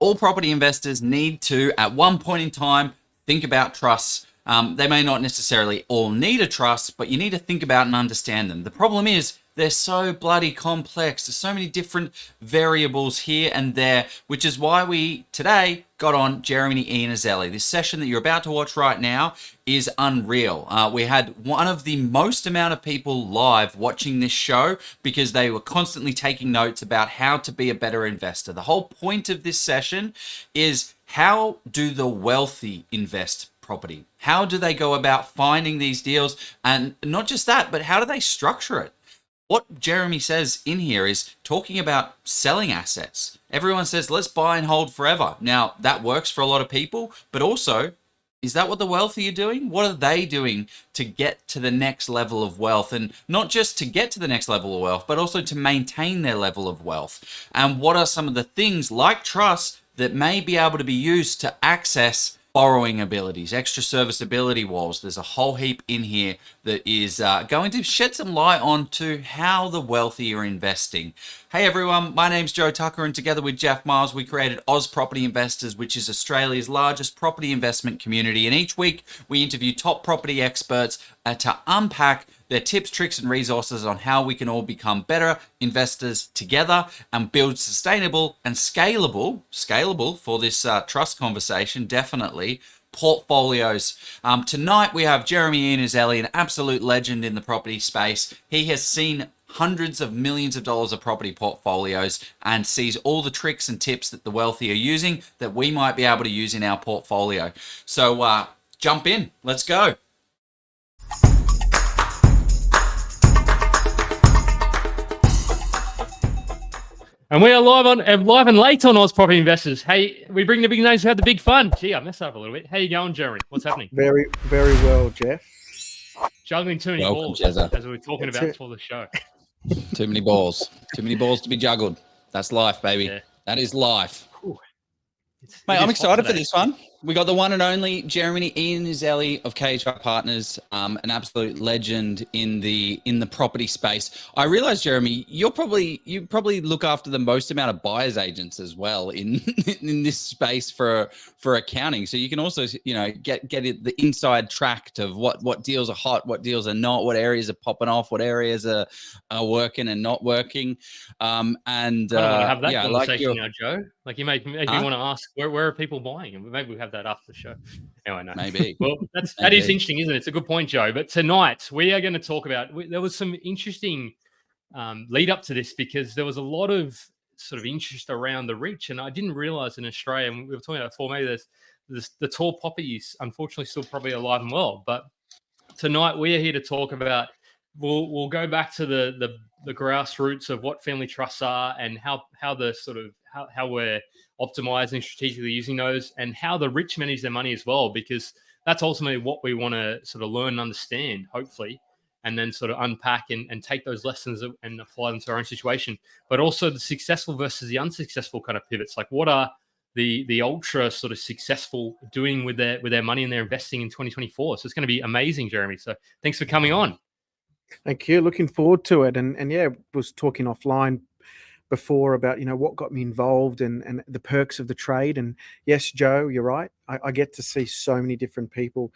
all property investors need to, at one point in time, think about trusts. They may not necessarily all need a trust, but you need to think about and understand them. The problem is they're so bloody complex. There's so many different variables here and there, which is why we today got on Jeremy Iannuzzelli. This session that you're about to watch right now is unreal. We had one of the most amount of people live watching this show because they were constantly taking notes about how to be a better investor. The whole point of this session is, how do the wealthy invest property? How do they go about finding these deals? And not just that, but how do they structure it? What Jeremy says in here is talking about selling assets. Everyone says, let's buy and hold forever. Now, that works for a lot of people, but also, is that what the wealthy are doing? What are they doing to get to the next level of wealth? And not just to get to the next level of wealth, but also to maintain their level of wealth. And what are some of the things like trust that may be able to be used to access borrowing abilities, extra serviceability walls? There's a whole heap in here that is going to shed some light on to how the wealthy are investing. Hey everyone, my name's Joe Tucker, and together with Jeff Miles, we created Oz Property Investors, which is Australia's largest property investment community. And each week we interview top property experts to unpack their tips, tricks, and resources on how we can all become better investors together and build sustainable and scalable for this trust conversation, definitely, portfolios. Tonight we have Jeremy Iannuzzelli, an absolute legend in the property space. He has seen hundreds of millions of dollars of property portfolios and sees all the tricks and tips that the wealthy are using that we might be able to use in our portfolio. So jump in, let's go. And we are live and late on Oz Property Investors. Hey, we bring the big names who had the big fun. Gee, I messed up a little bit. How you going, Jeremy? What's happening? Very, very well, Jeff. Juggling too many balls, Jezza. as we were talking about before the show. Too many balls. Too many balls to be juggled. That's life, baby. Yeah. That is life. Mate, I'm excited for this one. We got the one and only Jeremy Iannuzzelli of KHI Partners, an absolute legend in the property space. I realize, Jeremy, you probably look after the most amount of buyers agents as well in this space for accounting. So you can also, get it, the inside tract of what deals are hot, what deals are not, what areas are popping off, what areas are working and not working. I want to have that conversation now, Joe. Like you make me want to ask where are people buying, and maybe we have that after the show. Anyway, no. Maybe. Well, that is interesting, isn't it? It's a good point, Joe. But tonight we are going to talk about. There was some interesting lead up to this because there was a lot of sort of interest around the reach, and I didn't realize in Australia. And we were talking about before. Maybe there's the tall poppies, unfortunately, still probably alive and well. But tonight we are here to talk about. We'll go back to the grassroots of what family trusts are and how the sort of how we're optimizing, strategically using those, and how the rich manage their money as well, because that's ultimately what we want to sort of learn and understand, hopefully, and then sort of unpack and take those lessons and apply them to our own situation. But also the successful versus the unsuccessful kind of pivots. Like, what are the ultra sort of successful doing with their money and their investing in 2024? So it's going to be amazing, Jeremy. So thanks for coming on. Thank you. Looking forward to it. And yeah, was talking offline before about, what got me involved and the perks of the trade. And yes, Joe, you're right. I get to see so many different people.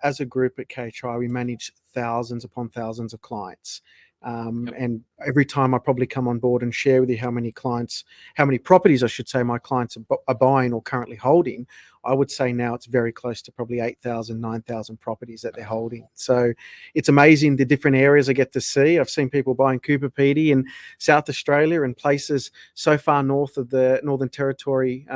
As a group at KHI, we manage thousands upon thousands of clients. And every time I probably come on board and share with you how many properties, I should say, my clients are buying or currently holding, I would say now it's very close to probably 8,000, 9,000 properties that they're holding. So it's amazing the different areas I get to see. I've seen people buying Cooper Pedy in South Australia and places so far north of the Northern Territory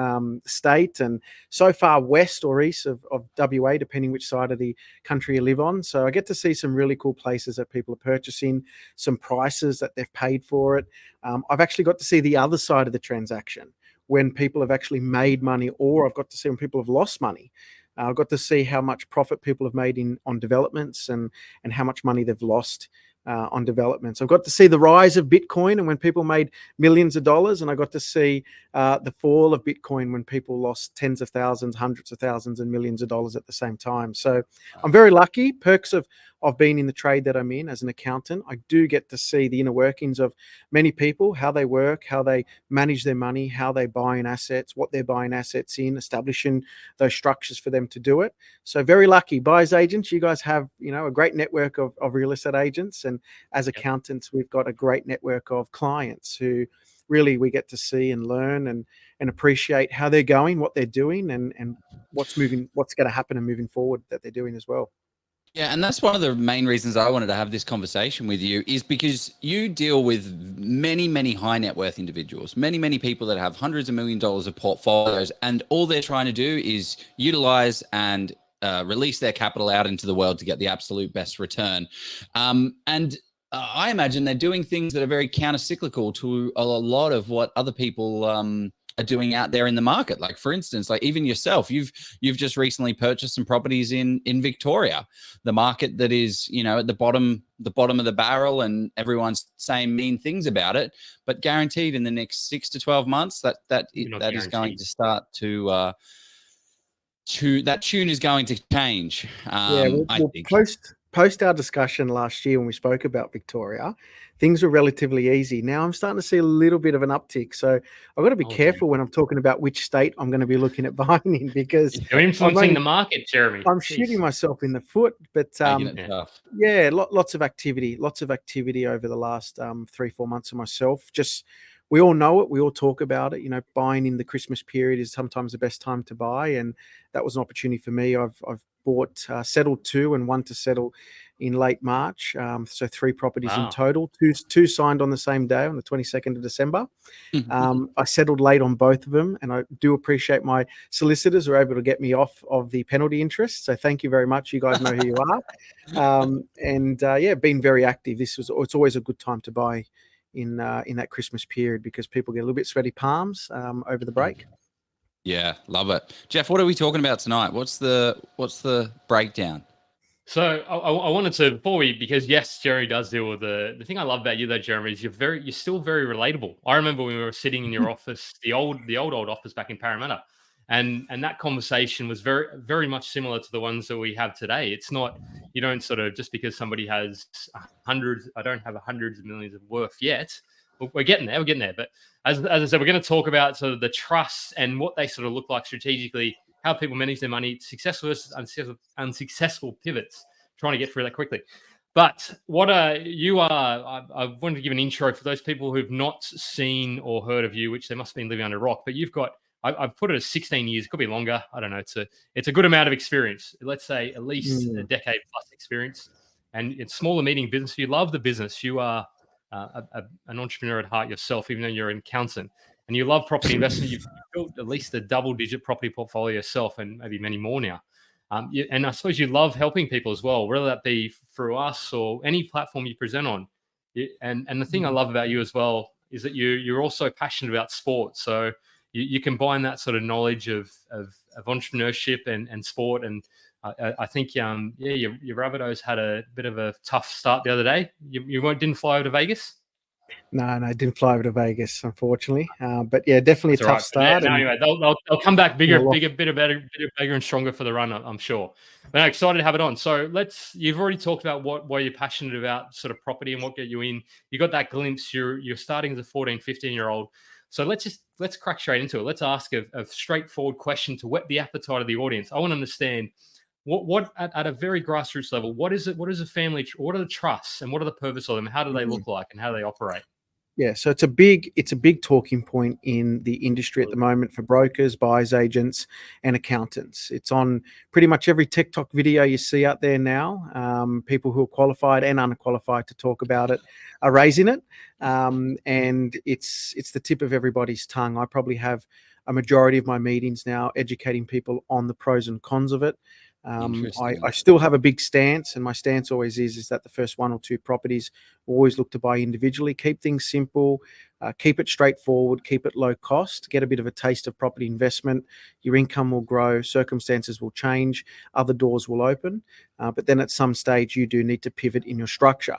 state and so far west or east of WA, depending which side of the country you live on. So I get to see some really cool places that people are purchasing, some prices that they've paid for it. I've actually got to see the other side of the transaction, when people have actually made money, or I've got to see when people have lost money. I've got to see how much profit people have made on developments and how much money they've lost on developments. I've got to see the rise of Bitcoin and when people made millions of dollars, and I got to see the fall of Bitcoin when people lost tens of thousands, hundreds of thousands and millions of dollars at the same time. So I'm very lucky. Perks of of being in the trade that I'm in as an accountant, I do get to see the inner workings of many people, how they work, how they manage their money, how they buy in assets, what they're buying assets in, establishing those structures for them to do it. So very lucky buyers agents. You guys have, a great network of real estate agents. And as accountants, we've got a great network of clients who really we get to see and learn and appreciate how they're going, what they're doing, and what's going to happen and moving forward that they're doing as well. Yeah, and that's one of the main reasons I wanted to have this conversation with you, is because you deal with many, many high net worth individuals, many, many people that have hundreds of $millions of portfolios, and all they're trying to do is utilize and release their capital out into the world to get the absolute best return. I imagine they're doing things that are very counter-cyclical to a lot of what other people are doing out there in the market. Like, for instance, like even yourself, you've just recently purchased some properties in Victoria, the market that is, at the bottom of the barrel, and everyone's saying mean things about it, but guaranteed in the next 6 to 12 months that is going to start to that tune is going to change. I think. Post our discussion last year when we spoke about Victoria, things were relatively easy. Now I'm starting to see a little bit of an uptick. So I've got to be careful when I'm talking about which state I'm going to be looking at buying in, because you're influencing the market, Jeremy. I'm shooting myself in the foot. But lots of activity over the last 3-4 months of myself. Just, we all know it. We all talk about it. Buying in the Christmas period is sometimes the best time to buy. And that was an opportunity for me. I've bought, settled 2 and 1 to settle in late March. So 3 properties in total, two signed on the same day, on the 22nd of December. I settled late on both of them, and I do appreciate my solicitors were able to get me off of the penalty interest. So thank you very much. You guys know who you are. Been very active. It's always a good time to buy in that Christmas period, because people get a little bit sweaty palms over the break. Yeah, love it. Jeff, what are we talking about tonight? What's the breakdown? So I wanted to, because yes, Jerry does deal with the thing I love about you though, Jeremy, is you're still very relatable. I remember when we were sitting in your office, the old office back in Parramatta, and that conversation was very, very much similar to the ones that we have today. It's not, you don't sort of, just because somebody has hundreds, I don't have hundreds of millions of worth yet. We're getting there. But as I said, we're going to talk about sort of the trusts and what they sort of look like strategically, how people manage their money, successful versus unsuccessful pivots, trying to get through that quickly. But what you are, I wanted to give an intro for those people who've not seen or heard of you, which they must have been living under a rock. But you've got, I've put it as 16 years, it could be longer. I don't know. It's a good amount of experience. Let's say at least a decade plus experience. And it's small and medium business. You love the business. You are an entrepreneur at heart yourself, even though you're an accountant, and you love property investment. You've built at least a double-digit property portfolio yourself, and maybe many more now. And I suppose you love helping people as well, whether that be through us or any platform you present on. And the thing I love about you as well is that you're also passionate about sport. So you combine that sort of knowledge of entrepreneurship and sport. And I think, your Rabbitohs had a bit of a tough start the other day. You didn't fly over to Vegas? No, I didn't fly over to Vegas, unfortunately. But yeah, definitely a tough start. No, anyway, they'll come back bigger, better and stronger for the run, I'm sure. But I'm excited to have it on. So you've already talked about why you're passionate about sort of property and what get you in. You got that glimpse. You're starting as a 14, 15-year-old. So let's crack straight into it. Let's ask a straightforward question to whet the appetite of the audience. I want to understand what at a very grassroots level, what is it? What is a family? What are the trusts and what are the purpose of them? How do they look like and how do they operate? Yeah, so it's a big talking point in the industry at the moment for brokers, buyers agents, and accountants. It's on pretty much every TikTok video you see out there now. People who are qualified and unqualified to talk about it are raising it, and it's the tip of everybody's tongue. I probably have a majority of my meetings now educating people on the pros and cons of it. I still have a big stance, and my stance always is that the first 1 or 2 properties always look to buy individually. Keep things simple, keep it straightforward, keep it low cost, get a bit of a taste of property investment. Your income will grow, circumstances will change, other doors will open, but then at some stage you do need to pivot in your structure.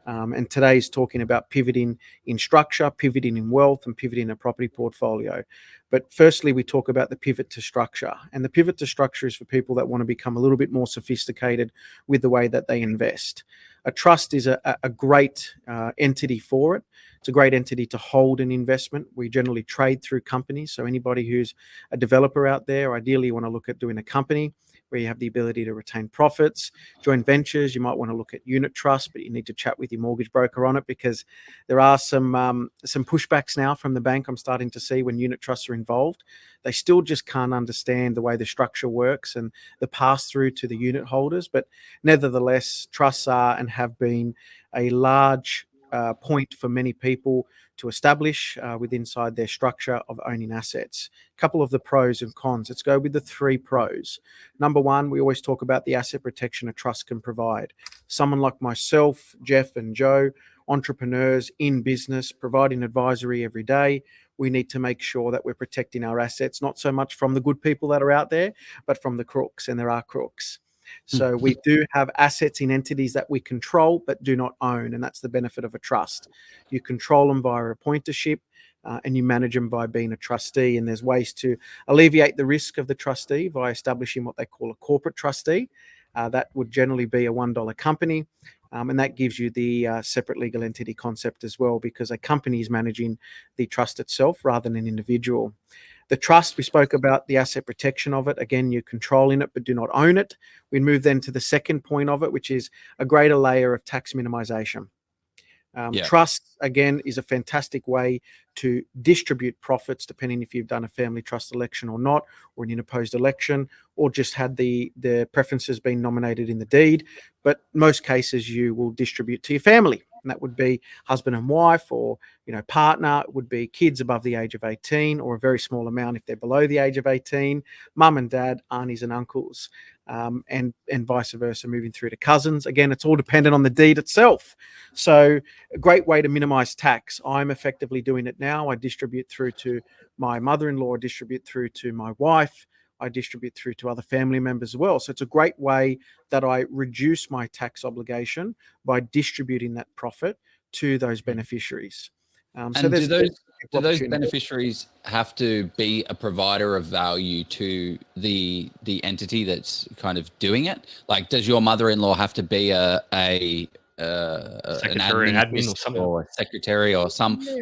And today's talking about pivoting in structure, pivoting in wealth, and pivoting a property portfolio. But firstly, we talk about the pivot to structure. And the pivot to structure is for people that want to become a little bit more sophisticated with the way that they invest. A trust is a great entity for it. It's a great entity to hold an investment. We generally trade through companies. So anybody who's a developer out there, ideally you want to look at doing a company where you have the ability to retain profits. Joint ventures, you might want to look at unit trust, but you need to chat with your mortgage broker on it, because there are some pushbacks now from the bank I'm starting to see when unit trusts are involved. They still just can't understand the way the structure works and the pass-through to the unit holders. But nevertheless, trusts are and have been a large point for many people to establish inside their structure of owning assets. A couple of the pros and cons. Let's go with the 3 pros. Number 1, we always talk about the asset protection a trust can provide. Someone like myself, Jeff and Joe, entrepreneurs in business, providing advisory every day, we need to make sure that we're protecting our assets, not so much from the good people that are out there, but from the crooks, and there are crooks. So we do have assets in entities that we control but do not own, and that's the benefit of a trust. You control them via appointership, and you manage them by being a trustee, and there's ways to alleviate the risk of the trustee by establishing what they call a corporate trustee. That would generally be a $1 company, and that gives you the separate legal entity concept as well, because a company is managing the trust itself rather than an individual. The trust, we spoke about the asset protection of it. Again, you're controlling it but do not own it. We move then to the second point of it, which is a greater layer of tax minimization. Trust, again, is a fantastic way to distribute profits, depending if you've done a family trust election or not, or an unopposed election, or just had the preferences being nominated in the deed. But most cases you will distribute to your family, and that would be husband and wife, or partner. It would be kids above the age of 18, or a very small amount if they're below the age of 18, mum and dad, aunties and uncles, and vice versa, moving through to cousins. Again, it's all dependent on the deed itself. So a great way to minimize tax. I'm effectively doing it now. I distribute through to my mother-in-law, I distribute through to my wife, I distribute through to other family members as well. So it's a great way that I reduce my tax obligation by distributing that profit to those beneficiaries. So do those beneficiaries have to be a provider of value to the entity that's kind of doing it? Like, does your mother-in-law have to be an admin or something, or a secretary, or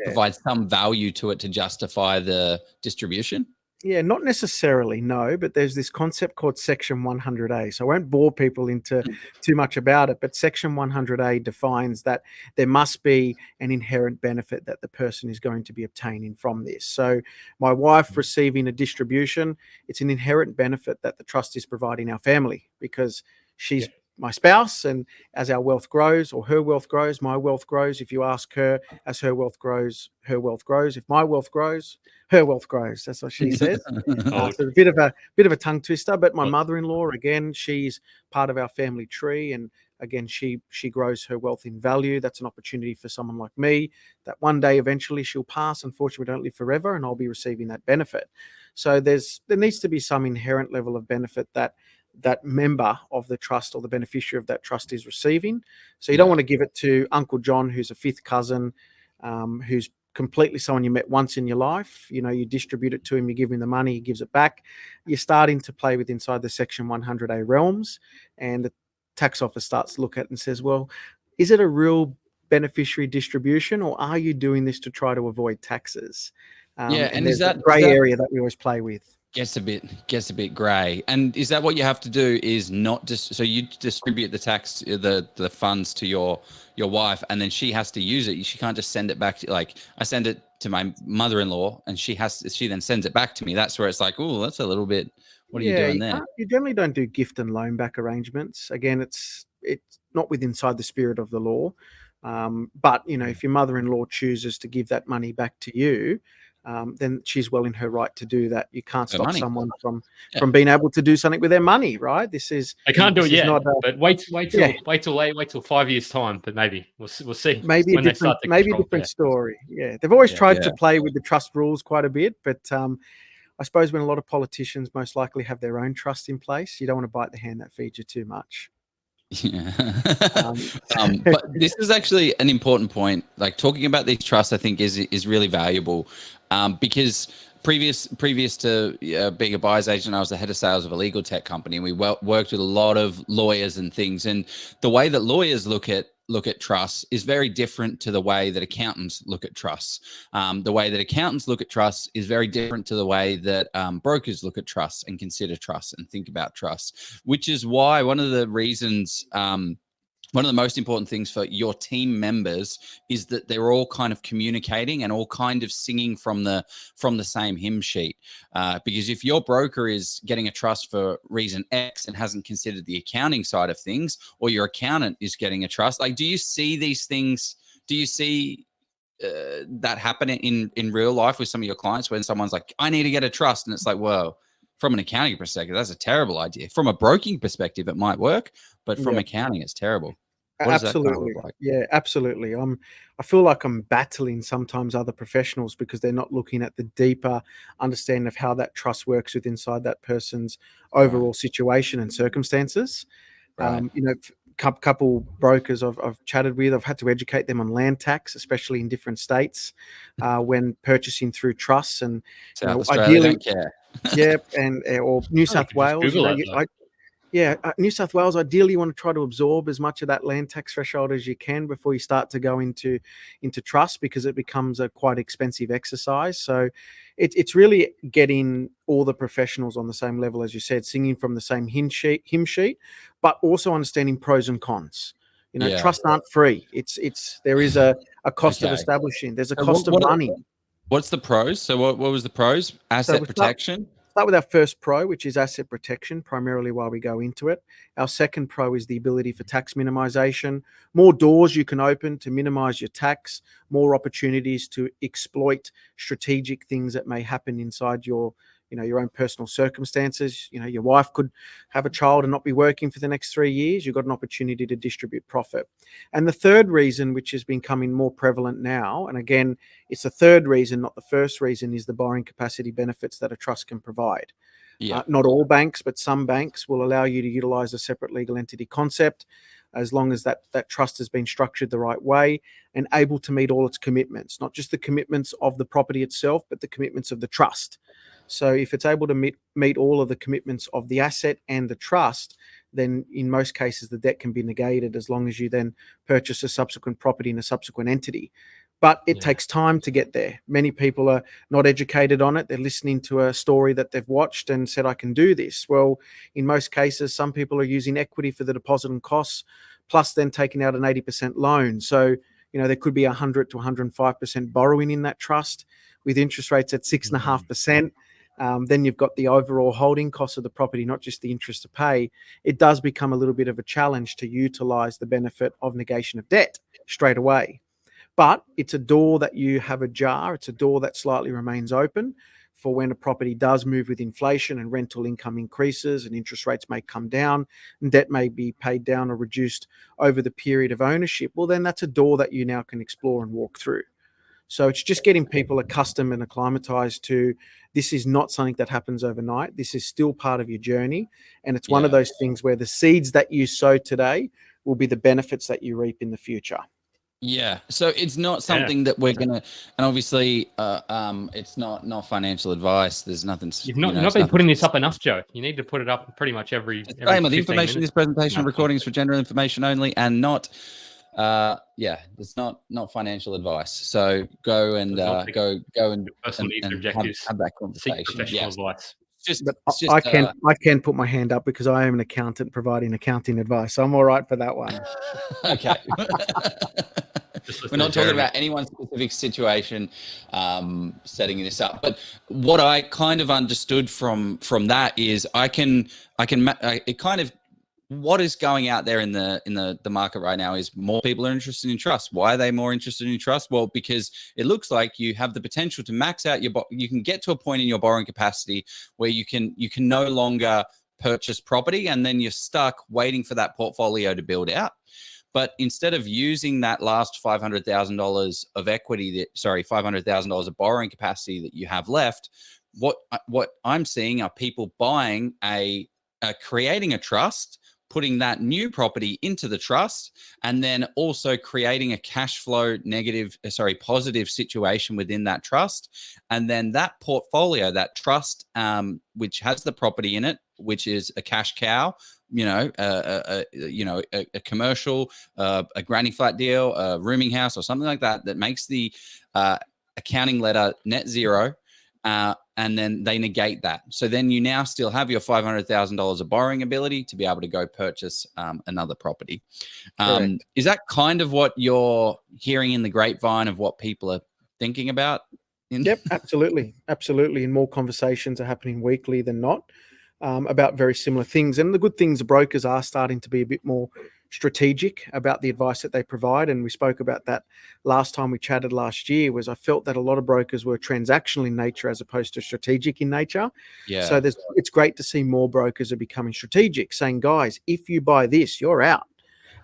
provide some value to it to justify the distribution? Yeah, not necessarily, no, but there's this concept called Section 100A. So I won't bore people into too much about it, but Section 100A defines that there must be an inherent benefit that the person is going to be obtaining from this. So my wife receiving a distribution, it's an inherent benefit that the trust is providing our family, because she's my spouse, and as our wealth grows, or her wealth grows, my wealth grows. If you ask her, as her wealth grows, her wealth grows. If my wealth grows, her wealth grows. That's what she says. So a bit of a tongue twister. But my mother-in-law, again, she's part of our family tree, and again, she grows her wealth in value. That's an opportunity for someone like me, that one day eventually she'll pass. Unfortunately, we don't live forever, and I'll be receiving that benefit. So there needs to be some inherent level of benefit that member of the trust or the beneficiary of that trust is receiving. So you don't want to give it to Uncle John, who's a fifth cousin, who's completely someone you met once in your life. You distribute it to him, you give him the money, he gives it back. You're starting to play with inside the Section 100A realms, and the tax office starts to look at it and says, well, is it a real beneficiary distribution, or are you doing this to try to avoid taxes? And there's that grey area that we always play with. Gets a bit grey. And is that what you have to do? Is not just so you distribute the funds to your wife, and then she has to use it. She can't just send it back to, like, I send it to my mother-in-law, and she then sends it back to me. That's where it's like, oh, that's a little bit. What are you doing there? You generally don't do gift and loan back arrangements. Again, it's not inside the spirit of the law. But if your mother-in-law chooses to give that money back to you, then she's well in her right to do that. You can't stop someone from being able to do something with their money, right? I can't do it yet, but wait till 5 years time. But maybe we'll see. Maybe a different story. Yeah, they've always tried to play with the trust rules quite a bit, but I suppose when a lot of politicians most likely have their own trust in place, you don't want to bite the hand that feeds you too much. Yeah. But this is actually an important point. Like talking about these trusts, I think is really valuable, because previous to being a buyer's agent, I was the head of sales of a legal tech company, and we worked with a lot of lawyers and things. And the way that lawyers look at trusts is very different to the way that accountants look at trusts. The way that accountants look at trusts is very different to the way that brokers look at trusts and consider trusts and think about trusts, which is why one of the reasons, one of the most important things for your team members is that they're all kind of communicating and all kind of singing from the same hymn sheet. Because if your broker is getting a trust for reason X and hasn't considered the accounting side of things, or your accountant is getting a trust, like, do you see these things? Do you see that happen in real life with some of your clients when someone's like, I need to get a trust, and it's like, well, from an accounting perspective, that's a terrible idea. From a broking perspective, it might work, but from accounting, it's terrible. What does that kind of look like? Yeah, absolutely. I feel like I'm battling sometimes other professionals because they're not looking at the deeper understanding of how that trust works with inside that person's overall situation and circumstances. Right. Couple brokers I've chatted with, I've had to educate them on land tax, especially in different states, when purchasing through trusts. And South Australia ideally, don't care. yeah, and or New South Wales, New South Wales, ideally you want to try to absorb as much of that land tax threshold as you can before you start to go into trust, because it becomes a quite expensive exercise. So it's really getting all the professionals on the same level, as you said, singing from the same hymn sheet, but also understanding pros and cons. Trusts aren't free. There is a cost of establishing. There's a cost of running. What's the pros? So what was the pros? Asset protection? Start with our first pro, which is asset protection, primarily while we go into it. Our second pro is the ability for tax minimization. More doors you can open to minimize your tax, more opportunities to exploit strategic things that may happen inside your own personal circumstances. Your wife could have a child and not be working for the next 3 years. You've got an opportunity to distribute profit. And the third reason, which is becoming more prevalent now, and again, it's the third reason, not the first reason, is the borrowing capacity benefits that a trust can provide. Yeah. Not all banks, but some banks will allow you to utilize a separate legal entity concept, as long as that trust has been structured the right way and able to meet all its commitments, not just the commitments of the property itself, but the commitments of the trust. So if it's able to meet all of the commitments of the asset and the trust, then in most cases the debt can be negated, as long as you then purchase a subsequent property in a subsequent entity. But it takes time to get there. Many people are not educated on it. They're listening to a story that they've watched and said, I can do this. Well, in most cases, some people are using equity for the deposit and costs, plus then taking out an 80% loan. So, there could be 100 to 105% borrowing in that trust with interest rates at 6.5%. Then you've got the overall holding cost of the property, not just the interest to pay. It does become a little bit of a challenge to utilize the benefit of negation of debt straight away. But it's a door that you have ajar. It's a door that slightly remains open for when a property does move with inflation and rental income increases and interest rates may come down and debt may be paid down or reduced over the period of ownership. Well, then that's a door that you now can explore and walk through. So it's just getting people accustomed and acclimatized to, this is not something that happens overnight. This is still part of your journey. And it's one of those things where the seeds that you sow today will be the benefits that you reap in the future. Yeah. So it's not something that we're going to, and obviously it's not financial advice. There's nothing. You've not been putting this up enough, Joe. You need to put it up pretty much every the information in this presentation recordings for general information only, and not it's not financial advice. So go and go and personal needs and objectives. Have that conversation. Seek professional advice. I can put my hand up because I am an accountant providing accounting advice. So I'm all right for that one. Okay. We're not talking about anyone's specific situation setting this up, but what I kind of understood from that is what is going out there in the market right now is more people are interested in trust. Why are they more interested in trust? Well, because it looks like you have the potential to max out you can get to a point in your borrowing capacity where you can no longer purchase property, and then you're stuck waiting for that portfolio to build out. But instead of using that last $500,000 of equity, $500,000 of borrowing capacity that you have left, what I'm seeing are people buying creating a trust, putting that new property into the trust, and then also creating a cash flow positive situation within that trust. And then that portfolio, that trust, which has the property in it, which is a cash cow, a commercial, a granny flat deal, a rooming house, or something like that, that makes the accounting letter net zero. And then they negate that. So then you now still have your $500,000 of borrowing ability to be able to go purchase another property. Is that kind of what you're hearing in the grapevine of what people are thinking about? Yep, absolutely. Absolutely. And more conversations are happening weekly than not about very similar things. And the good things, the brokers are starting to be a bit more strategic about the advice that they provide. And we spoke about that last time we chatted last year, was I felt that a lot of brokers were transactional in nature as opposed to strategic in nature. Yeah. So it's great to see more brokers are becoming strategic, saying, guys, if you buy this, you're out.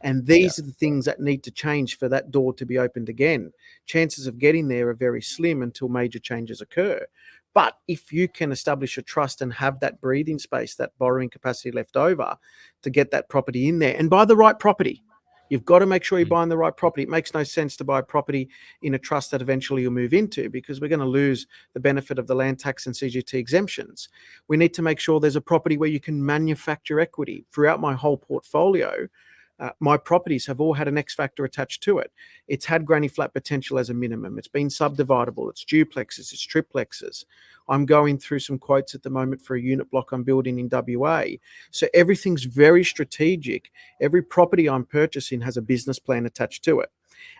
And these are the things that need to change for that door to be opened again. Chances of getting there are very slim until major changes occur. But if you can establish a trust and have that breathing space, that borrowing capacity left over to get that property in there, and buy the right property. You've got to make sure you're buying the right property. It makes no sense to buy property in a trust that eventually you'll move into, because we're going to lose the benefit of the land tax and CGT exemptions. We need to make sure there's a property where you can manufacture equity. Throughout my whole portfolio, my properties have all had an X factor attached to it. It's had granny flat potential as a minimum. It's been subdividable. It's duplexes. It's triplexes. I'm going through some quotes at the moment for a unit block I'm building in WA. So everything's very strategic. Every property I'm purchasing has a business plan attached to it.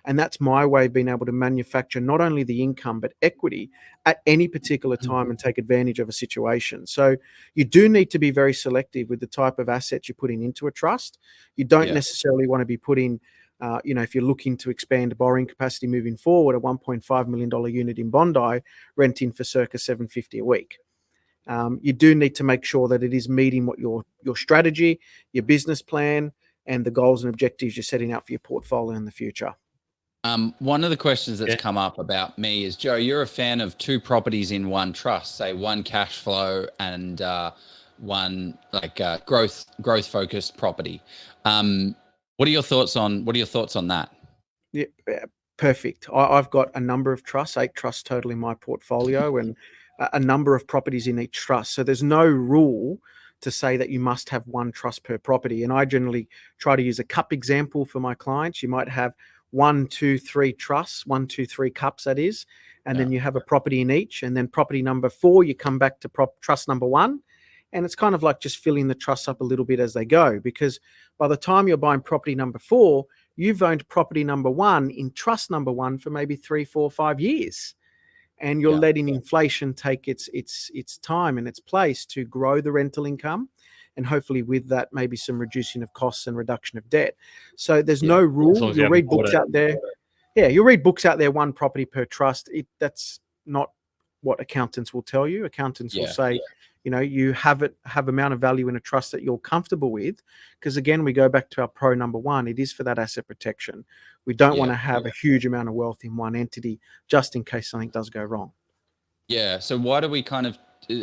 And that's my way of being able to manufacture not only the income, but equity at any particular time and take advantage of a situation. So you do need to be very selective with the type of assets you're putting into a trust. You don't necessarily want to be putting, if you're looking to expand borrowing capacity moving forward, a $1.5 million unit in Bondi, renting for circa $750 a week. You do need to make sure that it is meeting what your strategy, your business plan, and the goals and objectives you're setting out for your portfolio in the future. One of the questions that's come up about me is, Joe, you're a fan of two properties in one trust, say one cash flow and one growth focused property. What are your thoughts on that? Yeah, perfect. I've got a number of trusts, 8 trusts total in my portfolio, and a number of properties in each trust. So there's no rule to say that you must have one trust per property. And I generally try to use a cup example for my clients. You might have 1, 2, 3 trusts, 1, 2, 3 cups, that is. And then you have a property in each. And then property number 4, you come back to trust number 1. And it's kind of like just filling the trusts up a little bit as they go, because by the time you're buying property number 4, you've owned property number 1 in trust number 1 for maybe 3, 4, 5 years. And you're letting inflation take its time and its place to grow the rental income. And hopefully with that, maybe some reducing of costs and reduction of debt. So there's no rule. You'll read books out there. Yeah, you'll read books out there, one property per trust. That's not what accountants will tell you. Accountants will say, you have amount of value in a trust that you're comfortable with. Because again, we go back to our pro number 1. It is for that asset protection. We don't want to have a huge amount of wealth in one entity just in case something does go wrong. Yeah. So why do we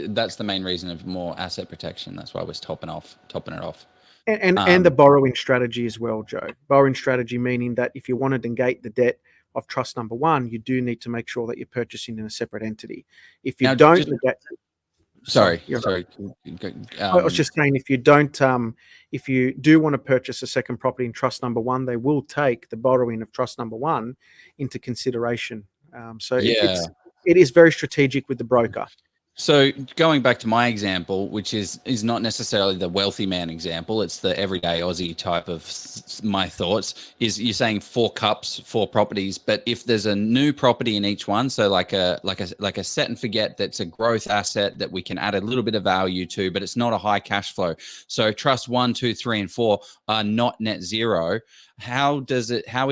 that's the main reason of more asset protection. That's why we're topping it off. And the borrowing strategy as well, Joe. Borrowing strategy meaning that if you want to negate the debt of trust number 1, you do need to make sure that you're purchasing in a separate entity. If you don't negate... Sorry. I was just saying, if you do want to purchase a second property in trust number 1, they will take the borrowing of trust number 1 into consideration. It is very strategic with the broker. So going back to my example, which is not necessarily the wealthy man example, it's the everyday Aussie type of my thoughts, is you're saying 4 cups, 4 properties, but if there's a new property in each one, so like a set and forget that's a growth asset that we can add a little bit of value to, but it's not a high cash flow. So trust 1, 2, 3, and 4 are not net zero. How is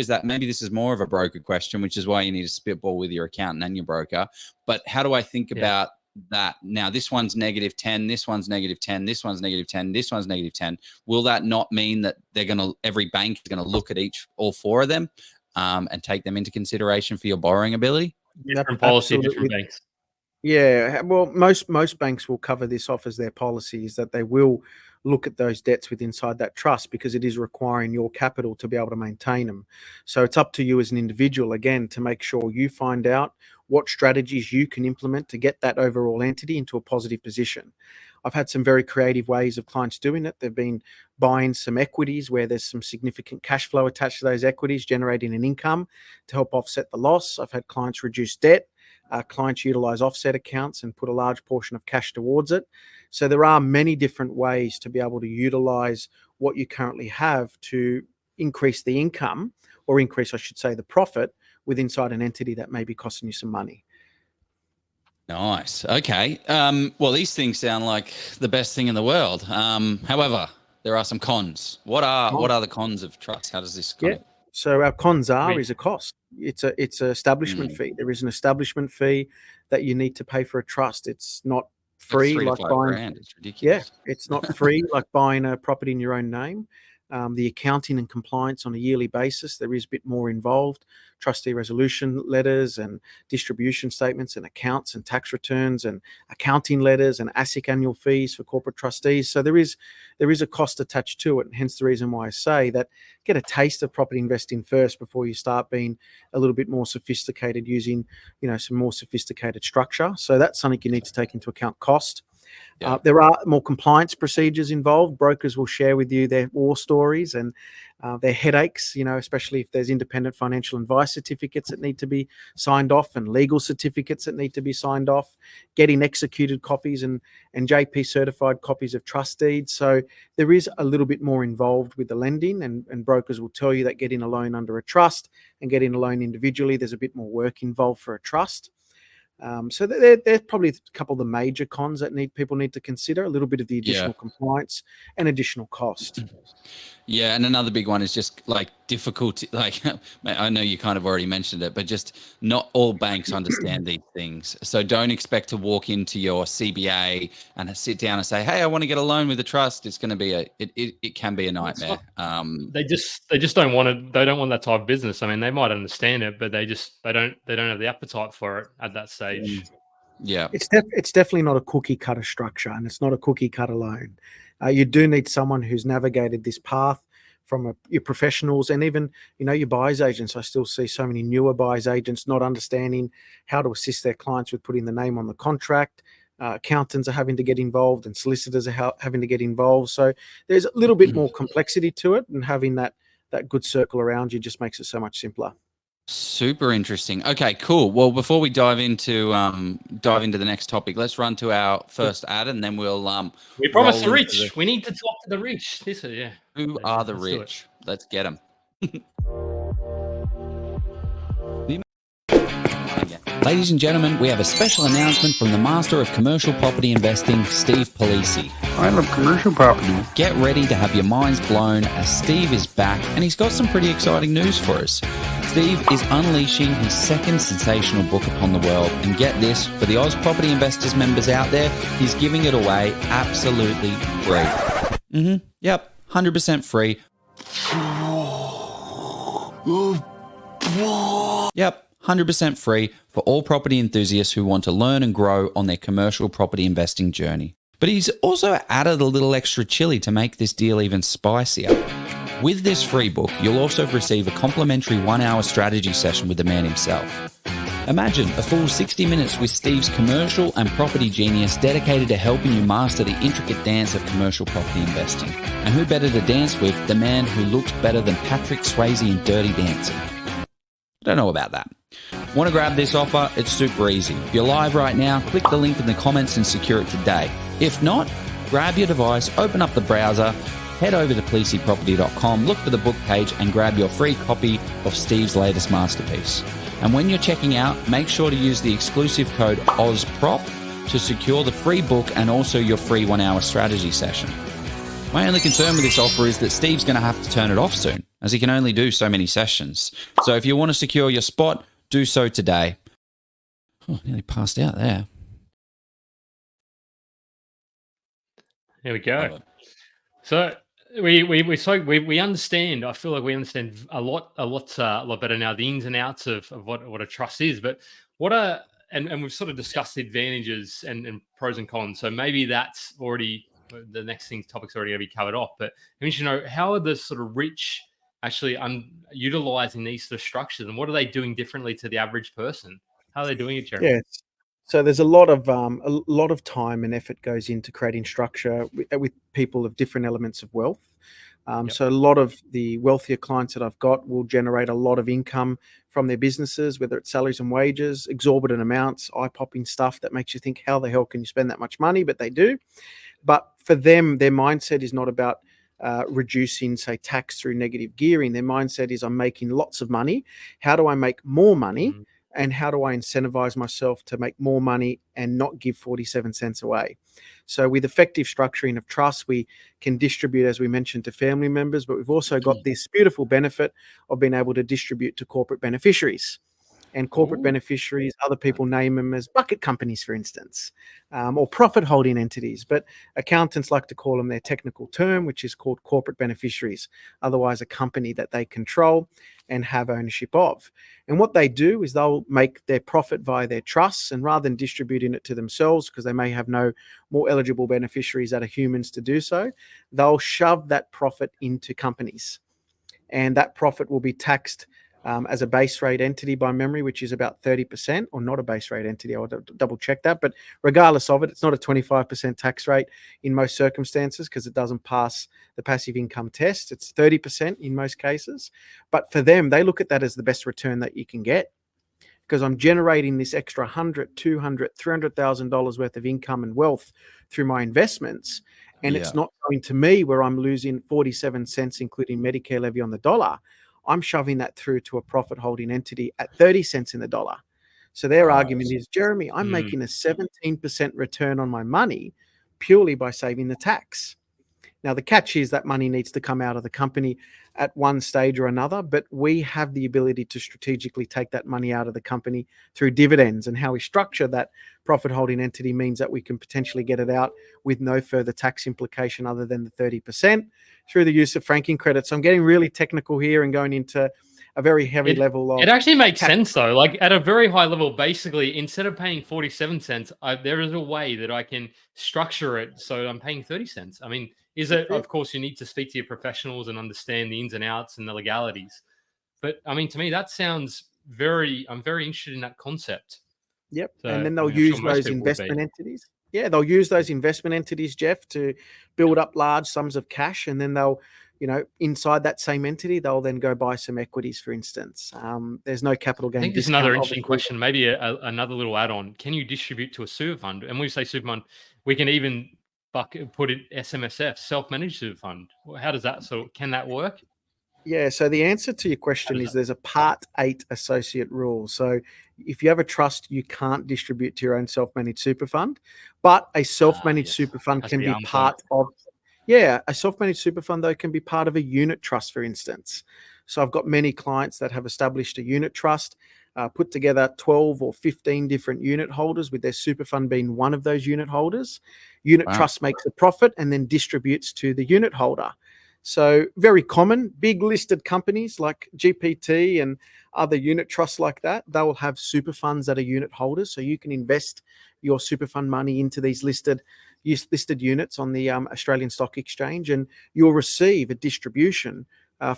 that? Maybe this is more of a broker question, which is why you need to spitball with your accountant and your broker. But how do I think about that? Now this one's -10, this one's -10, this one's -10, this one's -10. Will that not mean that every bank is going to look at all 4 of them and take them into consideration for your borrowing ability? Different policy, different banks. Yeah, well, most banks will cover this off as their policy, is that they will look at those debts with inside that trust, because it is requiring your capital to be able to maintain them. So it's up to you as an individual, again, to make sure you find out what strategies you can implement to get that overall entity into a positive position. I've had some very creative ways of clients doing it. They've been buying some equities where there's some significant cash flow attached to those equities, generating an income to help offset the loss. I've had clients reduce debt. Clients utilize offset accounts and put a large portion of cash towards it. So there are many different ways to be able to utilize what you currently have to increase the income, or increase, I should say, the profit with inside an entity that may be costing you some money. Nice. Okay. Well, these things sound like the best thing in the world. However, there are some cons. What are the cons of trust? How does this kind of... So our cons is a cost. It's a establishment fee. There is an establishment fee that you need to pay for a trust. It's not free like like buying. $3 to $5 grand. It's ridiculous. Yeah, it's not free like buying a property in your own name. The accounting and compliance on a yearly basis, there is a bit more involved. Trustee resolution letters and distribution statements and accounts and tax returns and accounting letters and ASIC annual fees for corporate trustees. So there is a cost attached to it, and hence the reason why I say that get a taste of property investing first before you start being a little bit more sophisticated, using some more sophisticated structure. So that's something you need to take into account, cost. Yeah. There are more compliance procedures involved. Brokers will share with you their war stories and their headaches, especially if there's independent financial advice certificates that need to be signed off and legal certificates that need to be signed off, getting executed copies and JP certified copies of trust deeds. So there is a little bit more involved with the lending, and brokers will tell you that getting a loan under a trust and getting a loan individually, there's a bit more work involved for a trust. So they're probably a couple of the major cons that people need to consider. A little bit of the additional compliance and additional cost. Yeah, and another big one is just like difficulty. Like, I know you kind of already mentioned it, but just not all banks understand these things. So don't expect to walk into your CBA and sit down and say, "Hey, I want to get a loan with a trust." It's going to be it can be a nightmare. They just don't want it. They don't want that type of business. I mean, they might understand it, but they don't have the appetite for it at that stage. Yeah, it's definitely not a cookie cutter structure, and it's not a cookie cutter loan. You do need someone who's navigated this path from your professionals, and even your buyer's agents. I still see so many newer buyer's agents not understanding how to assist their clients with putting the name on the contract. Accountants are having to get involved, and solicitors are having to get involved. So there's a little bit more complexity to it, and having that good circle around you just makes it so much simpler. Super interesting. Okay, cool. Well, before we dive into the next topic, let's run to our first ad, and then we'll we promised the rich. We need to talk to the rich. Who are the rich? Let's get them. Ladies and gentlemen, we have a special announcement from the master of commercial property investing, Steve Polisi. I love commercial property. Get ready to have your minds blown, as Steve is back, and he's got some pretty exciting news for us. Steve is unleashing his second sensational book upon the world, and get this, for the Oz Property Investors members out there, he's giving it away absolutely free. Yep, 100% free. Yep. 100% free for all property enthusiasts who want to learn and grow on their commercial property investing journey. But he's also added a little extra chili to make this deal even spicier. With this free book, you'll also receive a complimentary 1-hour strategy session with the man himself. Imagine a full 60 minutes with Steve's commercial and property genius dedicated to helping you master the intricate dance of commercial property investing. And who better to dance with, the man who looks better than Patrick Swayze in Dirty Dancing? I don't know about that. Want to grab this offer? It's super easy. If you're live right now, click the link in the comments and secure it today. If not, grab your device, open up the browser, head over to polisiproperty.com, look for the book page and grab your free copy of Steve's latest masterpiece. And when you're checking out, make sure to use the exclusive code OZPROP to secure the free book and also your free 1-hour strategy session. My only concern with this offer is that Steve's going to have to turn it off soon, as he can only do so many sessions. So if you want to secure your spot, do so today. Oh, nearly passed out there. There we go. So we understand. I feel like we understand a lot better now the ins and outs of what a trust is. But and we've sort of discussed the advantages and pros and cons. So maybe that's already the next topic's already going to be covered off. But I mean, how are the sort of rich actually utilizing these sort of structures, and what are they doing differently to the average person? How are they doing it, Jeremy? Yes. So there's a lot of time and effort goes into creating structure with people of different elements of wealth. So a lot of the wealthier clients that I've got will generate a lot of income from their businesses, whether it's salaries and wages, exorbitant amounts, eye-popping stuff that makes you think, how the hell can you spend that much money? But they do. But for them, their mindset is not about reducing, say, tax through negative gearing. Their mindset is, I'm making lots of money. How do I make more money? And how do I incentivize myself to make more money and not give 47 cents away? So with effective structuring of trust, we can distribute, as we mentioned, to family members, but we've also got this beautiful benefit of being able to distribute to corporate beneficiaries. And corporate beneficiaries, other people name them as bucket companies, for instance, or profit holding entities. But accountants like to call them their technical term, which is called corporate beneficiaries, otherwise a company that they control and have ownership of. And what they do is they'll make their profit via their trusts, and rather than distributing it to themselves, because they may have no more eligible beneficiaries that are humans to do so, they'll shove that profit into companies. And that profit will be taxed as a base rate entity by memory, which is about 30%, or not a base rate entity. I'll double check that. But regardless of it, it's not a 25% tax rate in most circumstances because it doesn't pass the passive income test. It's 30% in most cases. But for them, they look at that as the best return that you can get, because I'm generating this extra $100,000, $200,000, $300,000 worth of income and wealth through my investments. And it's not going to me where I'm losing 47 cents, including Medicare levy on the dollar. I'm shoving that through to a profit holding entity at 30 cents in the dollar. So their argument is, Jeremy, I'm making a 17% return on my money purely by saving the tax. Now, the catch is that money needs to come out of the company at one stage or another, but we have the ability to strategically take that money out of the company through dividends. And how we structure that profit holding entity means that we can potentially get it out with no further tax implication other than the 30% through the use of franking credits. I'm getting really technical here and going into a very heavy level of... It actually makes sense, though. Like, at a very high level, basically, instead of paying 47 cents, there is a way that I can structure it so I'm paying 30 cents. I mean, of course, you need to speak to your professionals and understand the ins and outs and the legalities. But, I mean, to me, that sounds I'm very interested in that concept. Yep. So, and then they'll use those investment entities. Yeah, they'll use those investment entities, Jeff, to build up large sums of cash, and then they'll, inside that same entity, they'll then go buy some equities, for instance. There's no capital gain. I think there's another interesting question, maybe another little add-on. Can you distribute to a super fund? And when we say super fund, we can even put it SMSF, self-managed super fund. How does that, can that work? Yeah, so the answer to your question is there's a Part 8 associate rule. So if you have a trust, you can't distribute to your own self-managed super fund, but a self-managed super fund can be part of... Yeah, a self-managed super fund, though, can be part of a unit trust, for instance. So I've got many clients that have established a unit trust, put together 12 or 15 different unit holders, with their super fund being one of those unit holders. Unit trust makes a profit and then distributes to the unit holder. So very common, big listed companies like GPT and other unit trusts like that, they will have super funds that are unit holders. So you can invest your super fund money into these listed units on the Australian Stock Exchange, and you'll receive a distribution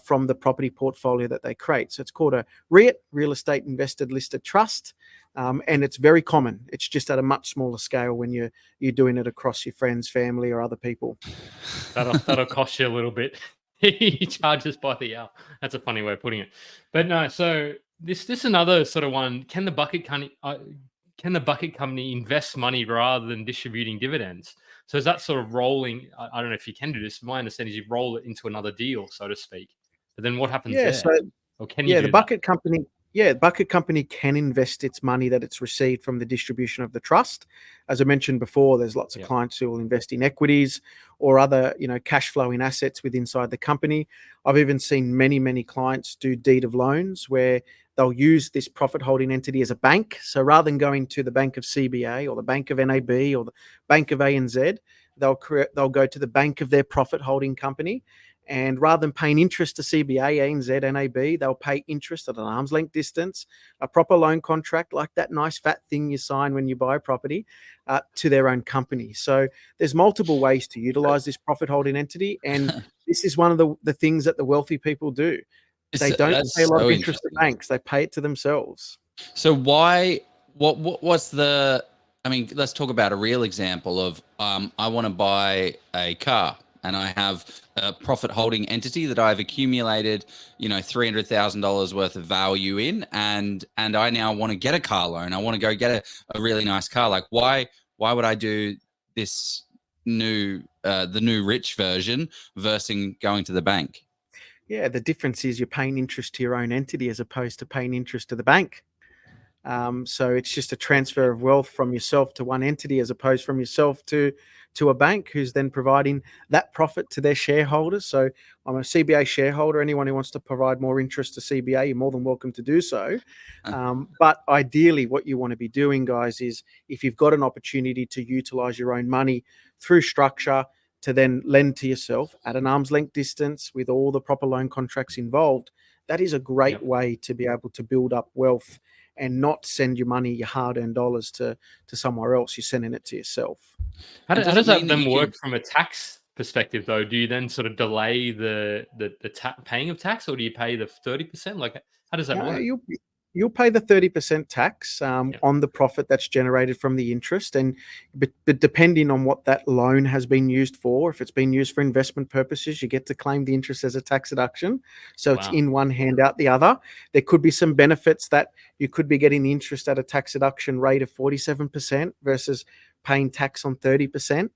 from the property portfolio that they create. So it's called a REIT, Real Estate Invested Listed Trust, and it's very common. It's just at a much smaller scale when you're doing it across your friends, family, or other people. That'll cost you a little bit. He charges by the hour. That's a funny way of putting it. But no, so this another sort of one. Can the bucket company invest money rather than distributing dividends? So is that sort of rolling? I don't know if you can do this. My understanding is you roll it into another deal, so to speak. But then what happens there? Or can you the bucket company... Yeah, the bucket company can invest its money that it's received from the distribution of the trust. As I mentioned before, there's lots of clients who will invest in equities or other, cash flowing assets inside the company. I've even seen many, many clients do deed of loans where they'll use this profit holding entity as a bank. So rather than going to the Bank of CBA or the Bank of NAB or the Bank of ANZ, they'll go to the bank of their profit holding company, And rather than paying interest to CBA, ANZ, NAB, they'll pay interest at an arm's length distance, a proper loan contract like that nice fat thing you sign when you buy a property, to their own company. So there's multiple ways to utilize this profit holding entity. And this is one of the things that the wealthy people do. They don't pay a lot of interest to banks. They pay it to themselves. So what's the, I mean, let's talk about a real example of, I want to buy a car and I have a profit holding entity that I've accumulated, $300,000 worth of value in, and I now want to get a car loan. I want to go get a really nice car. Like why would I do this the new rich version versus going to the bank? Yeah, the difference is you're paying interest to your own entity as opposed to paying interest to the bank. So it's just a transfer of wealth from yourself to one entity as opposed from yourself to a bank who's then providing that profit to their shareholders. So I'm a CBA shareholder. Anyone who wants to provide more interest to CBA, you're more than welcome to do so. But ideally, what you want to be doing, guys, is if you've got an opportunity to utilize your own money through structure to then lend to yourself at an arm's length distance with all the proper loan contracts involved, that is a great way to be able to build up wealth and not send your money, your hard-earned dollars to somewhere else. You're sending it to yourself. How does that then work from a tax perspective, though? Do you then sort of delay the paying of tax, or do you pay the 30%? Like, how does that work? You'll pay the 30% tax on the profit that's generated from the interest, but depending on what that loan has been used for, if it's been used for investment purposes, you get to claim the interest as a tax deduction. So it's in one hand out the other. There could be some benefits that you could be getting the interest at a tax deduction rate of 47% versus paying tax on 30%.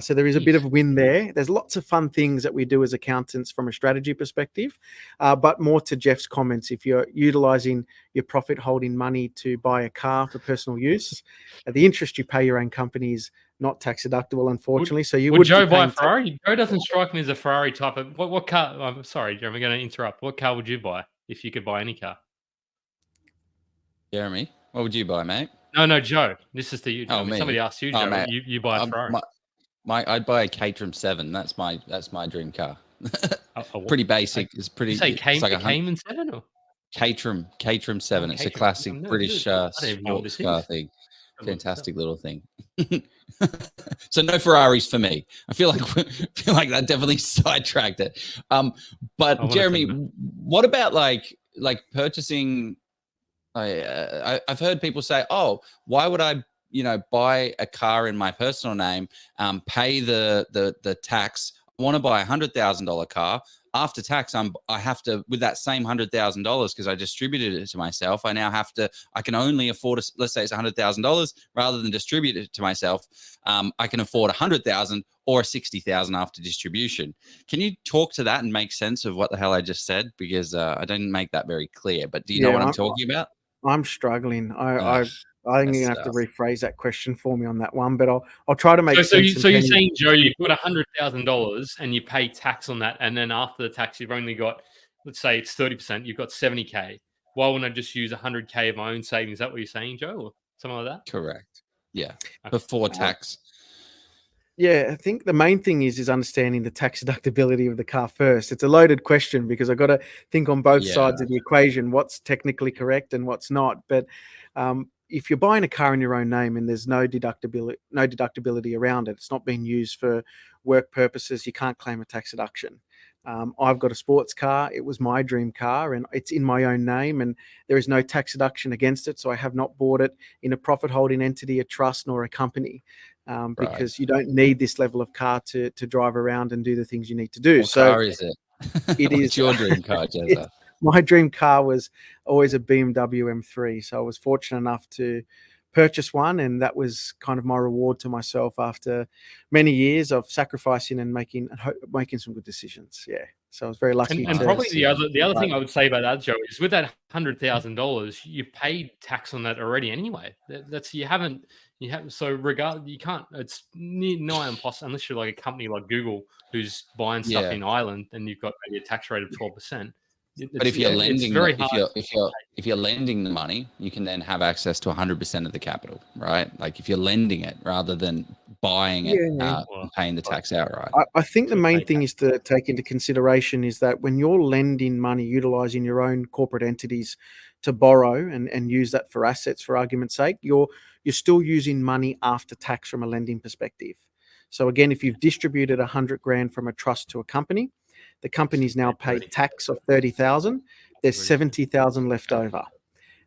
So there is a bit of win there. There's lots of fun things that we do as accountants from a strategy perspective. But more to Jeff's comments, if you're utilizing your profit holding money to buy a car for personal use, the interest you pay your own company is not tax deductible, unfortunately. Would Joe buy a Ferrari? Joe doesn't strike me as a Ferrari type of. What car? I'm sorry, Jeremy, I'm going to interrupt. What car would you buy if you could buy any car? Jeremy, what would you buy, mate? No, Joe. This is to you. Oh, me. Somebody asked you, Joe. Mate, you buy a Ferrari. I'd buy a Caterham 7. That's my dream car. Pretty basic. It's pretty. You say it's like a Cayman 7 or Caterham 7. It's a classic British sports car thing. Fantastic little thing. So no Ferraris for me. I feel like that definitely sidetracked it. But Jeremy, what about like purchasing? I've heard people say, "Oh, why would I, buy a car in my personal name, pay the tax? I want to buy $100,000 car. After tax, I have to, with that same $100,000, because I distributed it to myself. I can only afford, let's say it's $100,000, rather than distribute it to myself. I can afford $100,000 or $60,000 after distribution. Can you talk to that and make sense of what the hell I just said? Because I didn't make that very clear. But do you know what I'm talking about? I'm struggling. I think you're gonna have to rephrase that question for me on that one, but I'll try to make sense. So you're saying, Joe, you've got $100,000 and you pay tax on that, and then after the tax, you've only got, let's say it's 30%, you've got $70K. Why wouldn't I just use $100K of my own savings? Is that what you're saying, Joe, or something like that? Correct. Yeah, before tax. Yeah, I think the main thing is understanding the tax deductibility of the car first. It's a loaded question because I've got to think on both sides of the equation, what's technically correct and what's not. But if you're buying a car in your own name and there's no deductibility around it, it's not being used for work purposes, you can't claim a tax deduction. I've got a sports car. It was my dream car and it's in my own name and there is no tax deduction against it. So I have not bought it in a profit holding entity, a trust, nor a company. Because you don't need this level of car to drive around and do the things you need to do. What car is it? It is your dream car, Jezza? My dream car was always a BMW M3. So I was fortunate enough to purchase one, and that was kind of my reward to myself after many years of sacrificing and making some good decisions. Yeah. So I was very lucky. And probably the other thing I would say about that, Joe, is with that $100,000, you've paid tax on that already anyway. So regardless, you can't. It's nigh impossible unless you're like a company like Google who's buying stuff in Ireland, and you've got maybe a tax rate of 12%. But if you're lending, if you're lending the money, you can then have access to 100% of the capital, right? Like if you're lending it rather than buying it, and paying the tax outright. I think the main thing is to take into consideration is that when you're lending money, utilizing your own corporate entities to borrow and use that for assets, for argument's sake, you're still using money after tax from a lending perspective. So again, if you've distributed 100 grand from a trust to a company, the company's now paid tax of 30,000. There's 70,000 left over.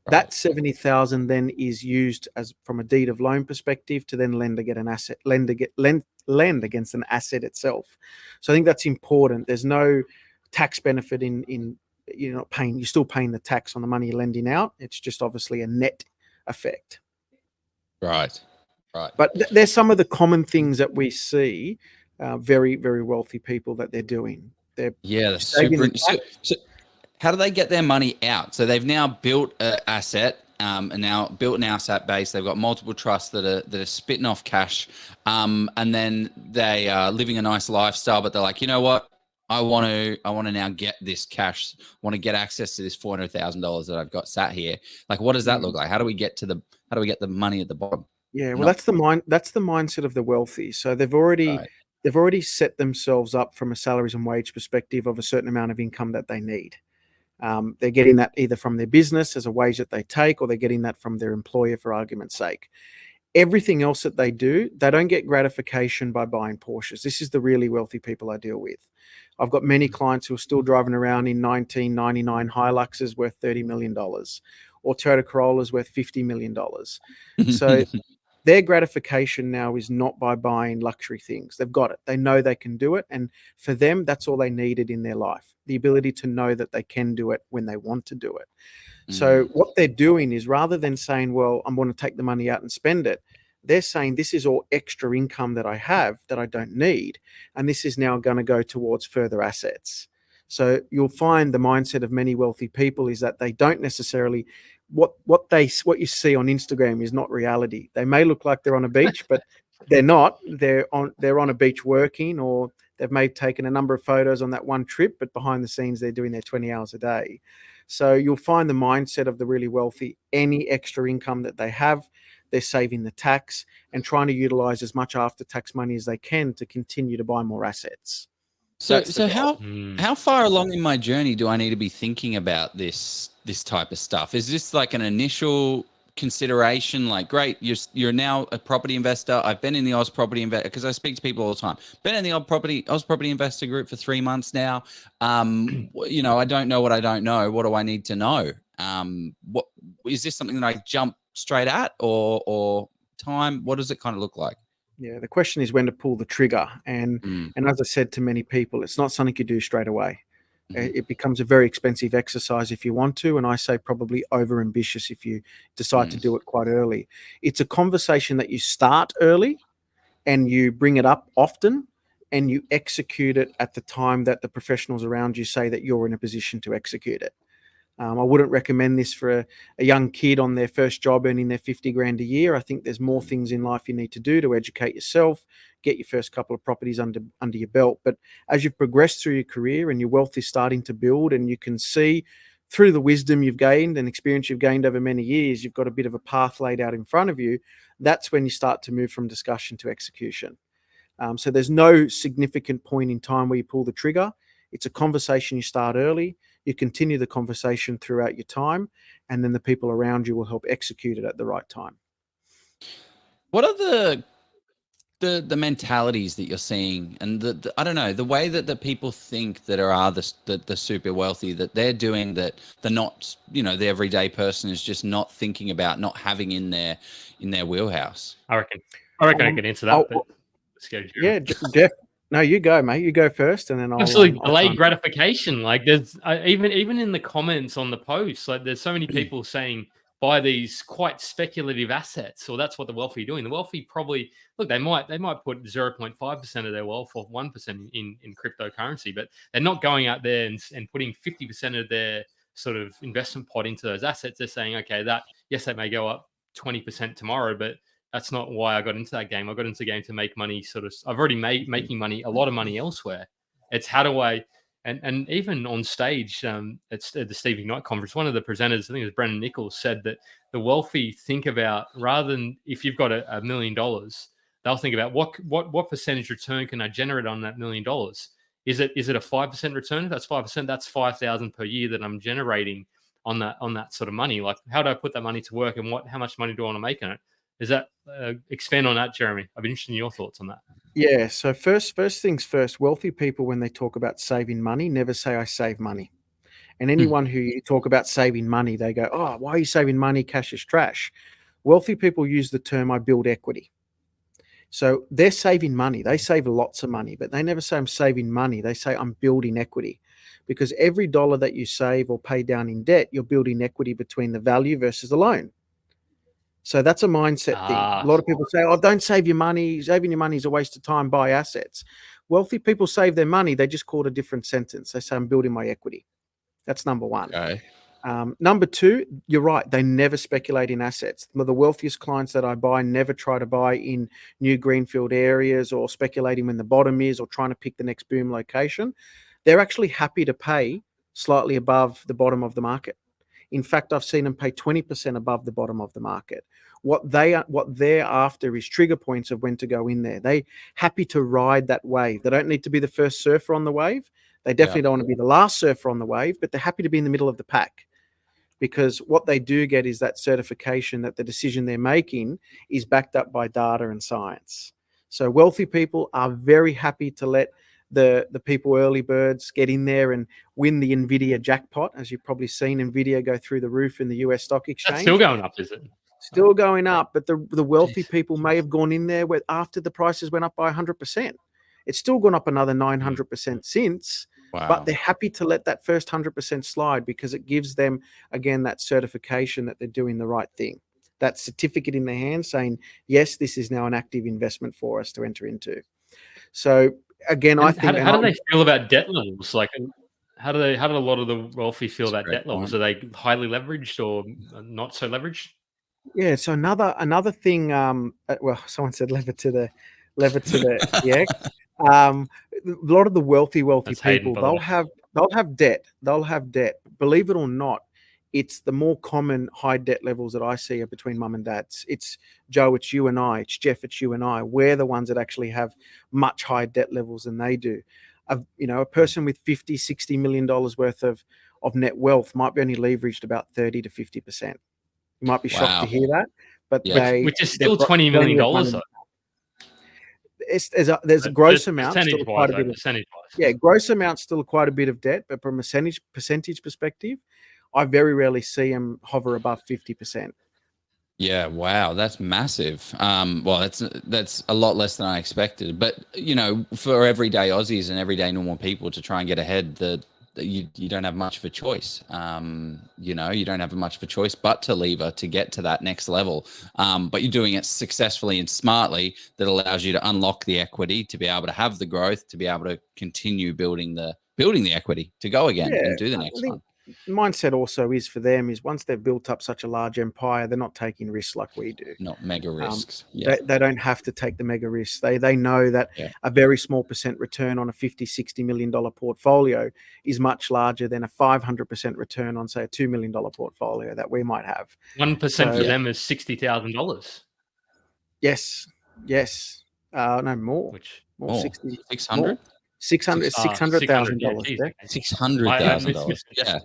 That 70,000 then is used as from a deed of loan perspective to then lend against an asset itself. So I think that's important. There's no tax benefit in you're not paying. You're still paying the tax on the money you're lending out. It's just obviously a net effect. Right. But there's some of the common things that we see. Very, very wealthy people that they're doing. That's super. So how do they get their money out? So they've now built an asset, and now built an asset base. They've got multiple trusts that are spitting off cash, and then they are living a nice lifestyle. But they're like, you know what? I want to now get this cash. Want to get access to this $400,000 that I've got sat here. Like, what does that look like? How do we get the money at the bottom? Yeah, well, that's the mindset of the wealthy. So they've already set themselves up from a salaries and wage perspective of a certain amount of income that they need. They're getting that either from their business as a wage that they take, or they're getting that from their employer, for argument's sake. Everything else that they do, they don't get gratification by buying Porsches. This is the really wealthy people I deal with. I've got many clients who are still driving around in 1999 Hiluxes worth $30 million, or Toyota Corollas worth $50 million. So their gratification now is not by buying luxury things. They've got it. They know they can do it. And for them, that's all they needed in their life, the ability to know that they can do it when they want to do it. So what they're doing is, rather than saying, well, I'm going to take the money out and spend it, they're saying this is all extra income that I have that I don't need. And this is now going to go towards further assets. So you'll find the mindset of many wealthy people is that they don't necessarily what you see on Instagram is not reality. They may look like they're on a beach, but they're not. They're on a beach working, or they've taken a number of photos on that one trip, but behind the scenes they're doing their 20 hours a day. So you'll find the mindset of the really wealthy, any extra income that they have, they're saving the tax and trying to utilize as much after tax money as they can to continue to buy more assets. So how far along in my journey do I need to be thinking about this type of stuff? Is this like an initial consideration, like, great, you're now a property investor? I've been in the Oz property investor, because I speak to people all the time. Been in the Oz property investor group for 3 months now. I don't know what I don't know. What do I need to know? What is this something that I jump straight at, or time? What does it kind of look like? Yeah, the question is when to pull the trigger. And as I said to many people, it's not something you do straight away. It becomes a very expensive exercise if you want to, and I say probably over ambitious if you decide to do it quite early. It's a conversation that you start early and you bring it up often, and you execute it at the time that the professionals around you say that you're in a position to execute it. I wouldn't recommend this for a young kid on their first job earning their 50 grand a year. I think there's more things in life you need to do to educate yourself, get your first couple of properties under your belt. But as you've progressed through your career and your wealth is starting to build, and you can see through the wisdom you've gained and experience you've gained over many years, you've got a bit of a path laid out in front of you. That's when you start to move from discussion to execution. So there's no significant point in time where you pull the trigger. It's a conversation you start early. You continue the conversation throughout your time, and then the people around you will help execute it at the right time. What are the mentalities that you're seeing, and I don't know, the way that the people think that are the super wealthy, that they're doing, that they're not, the everyday person is just not thinking about, not having in their wheelhouse? I reckon I can answer that. Yeah, Jeff. No, you go, mate. You go first, and then I'll absolutely delayed gratification. Like, there's even in the comments on the post, like, there's so many people saying buy these quite speculative assets, or that's what the wealthy are doing. The wealthy probably they might put 0.5% of their wealth or 1% in cryptocurrency, but they're not going out there and putting 50% of their sort of investment pot into those assets. They're saying, okay, that may go up 20% tomorrow, but that's not why I got into that game. I got into the game to make money. I've already making money, a lot of money elsewhere. It's how do I And even on stage at the Steve Ignite conference, one of the presenters, I think it was Brendan Nichols, said that the wealthy think about, rather than if you've got $1 million, they'll think about what percentage return can I generate on that $1 million? Is it a 5% return? If that's 5%, that's 5,000 per year that I'm generating on that sort of money. Like, how do I put that money to work, and how much money do I want to make on it? Is that expand on that, Jeremy? I'd be interested in your thoughts on that. Yeah. So first things first, wealthy people, when they talk about saving money, never say I save money. And anyone who you talk about saving money, they go, oh, why are you saving money? Cash is trash. Wealthy people use the term I build equity. So they're saving money. They save lots of money, but they never say I'm saving money. They say I'm building equity, because every dollar that you save or pay down in debt, you're building equity between the value versus the loan. So that's a mindset thing. A lot of people say, oh, don't save your money. Saving your money is a waste of time. Buy assets. Wealthy people save their money. They just call it a different sentence. They say, I'm building my equity. That's number one. Okay. Number two, you're right. They never speculate in assets. The wealthiest clients that I buy never try to buy in new greenfield areas or speculating when the bottom is or trying to pick the next boom location. They're actually happy to pay slightly above the bottom of the market. In fact, I've seen them pay 20% above the bottom of the market. What they're after is trigger points of when to go in there. They're happy to ride that wave. They don't need to be the first surfer on the wave. They definitely don't want to be the last surfer on the wave, but they're happy to be in the middle of the pack, because what they do get is that certification that the decision they're making is backed up by data and science. So wealthy people are very happy to let the people, early birds, get in there and win the NVIDIA jackpot. As you've probably seen, NVIDIA go through the roof in the US stock exchange. That's still going up, is it? Still going up, but the wealthy people may have gone in there after the prices went up by 100%. It's still gone up another 900% since, but they're happy to let that first 100% slide, because it gives them, again, that certification that they're doing the right thing. That certificate in their hand saying, yes, this is now an active investment for us to enter into. So again, I think. How do they feel about debt levels? Like, how do a lot of the wealthy feel about debt levels? Are they highly leveraged or not so leveraged? Yeah. So another thing. Well, someone said lever to the X. A lot of the wealthy That's people, Hayden, they'll have debt. They'll have debt. Believe it or not, it's the more common high debt levels that I see are between mum and dads. It's Joe, it's you and I. It's Jeff, it's you and I. We're the ones that actually have much higher debt levels than they do. A person with $50-60 million worth of net wealth might be only leveraged about 30 to 50%. You might be shocked to hear that, but which is still $20 million though. There's a gross amount, still quite a bit of percentage-wise. Yeah, gross amount, still quite a bit of debt, but from a percentage perspective, I very rarely see them hover above 50%. Yeah, wow, that's massive. Well, that's a lot less than I expected. But for everyday Aussies and everyday normal people to try and get ahead, you don't have much of a choice. You don't have much of a choice but to lever to get to that next level. But you're doing it successfully and smartly, that allows you to unlock the equity, to be able to have the growth, to be able to continue building the equity to go again and do the next one. Mindset also is for them is, once they've built up such a large empire, they're not taking risks like we do. Not mega risks. They don't have to take the mega risks. They know that a very small percent return on a $50-60 million portfolio is much larger than a 500% return on, say, a $2 million portfolio that we might have. 1% for them is $60,000. Yes. No, more. More. 60, 600? $600,000. $600,000. Yeah.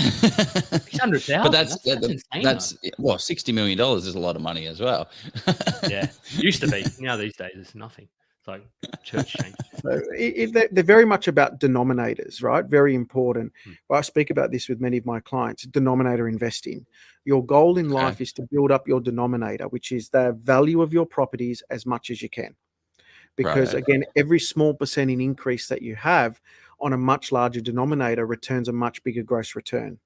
$600,000. But that's insane. Well, $60 million is a lot of money as well. Yeah, used to be. Now these days it's nothing. It's like church change. So they're very much about denominators, right? Very important. I speak about this with many of my clients. Denominator investing. Your goal in life is to build up your denominator, which is the value of your properties as much as you can. Because again, every small percent in increase that you have on a much larger denominator returns a much bigger gross return.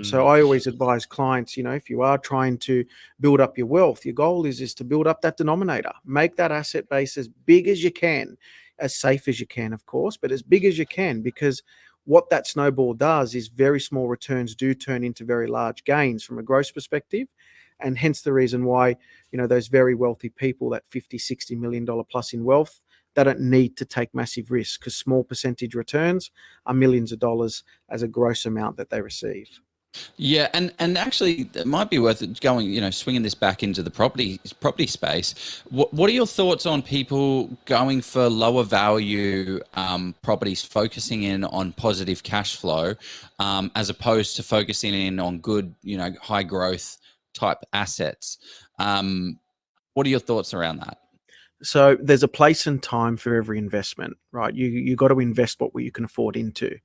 So I always advise clients, if you are trying to build up your wealth, your goal is to build up that denominator, make that asset base as big as you can, as safe as you can, of course, but as big as you can, because what that snowball does is very small returns do turn into very large gains from a gross perspective. And hence the reason why, those very wealthy people, that $50-60 million plus in wealth, they don't need to take massive risks, because small percentage returns are millions of dollars as a gross amount that they receive. Yeah, and actually, it might be worth it going, swinging this back into the property space. What are your thoughts on people going for lower value properties, focusing in on positive cash flow, as opposed to focusing in on good, high growth type assets? What are your thoughts around that? So there's a place and time for every investment, right? You got to invest what you can afford into.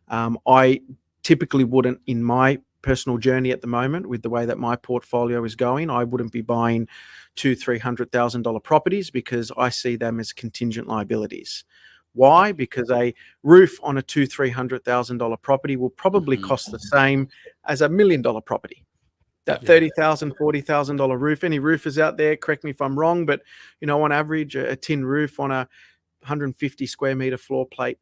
I typically wouldn't, in my personal journey at the moment, with the way that my portfolio is going, I wouldn't be buying $200,000-$300,000 properties, because I see them as contingent liabilities. Why? Because a roof on a $200,000-$300,000 property will probably cost the same as $1 million property. That $30,000, $40,000 roof. Any roofers out there, correct me if I'm wrong, but on average, a tin roof on a 150 square meter floor plate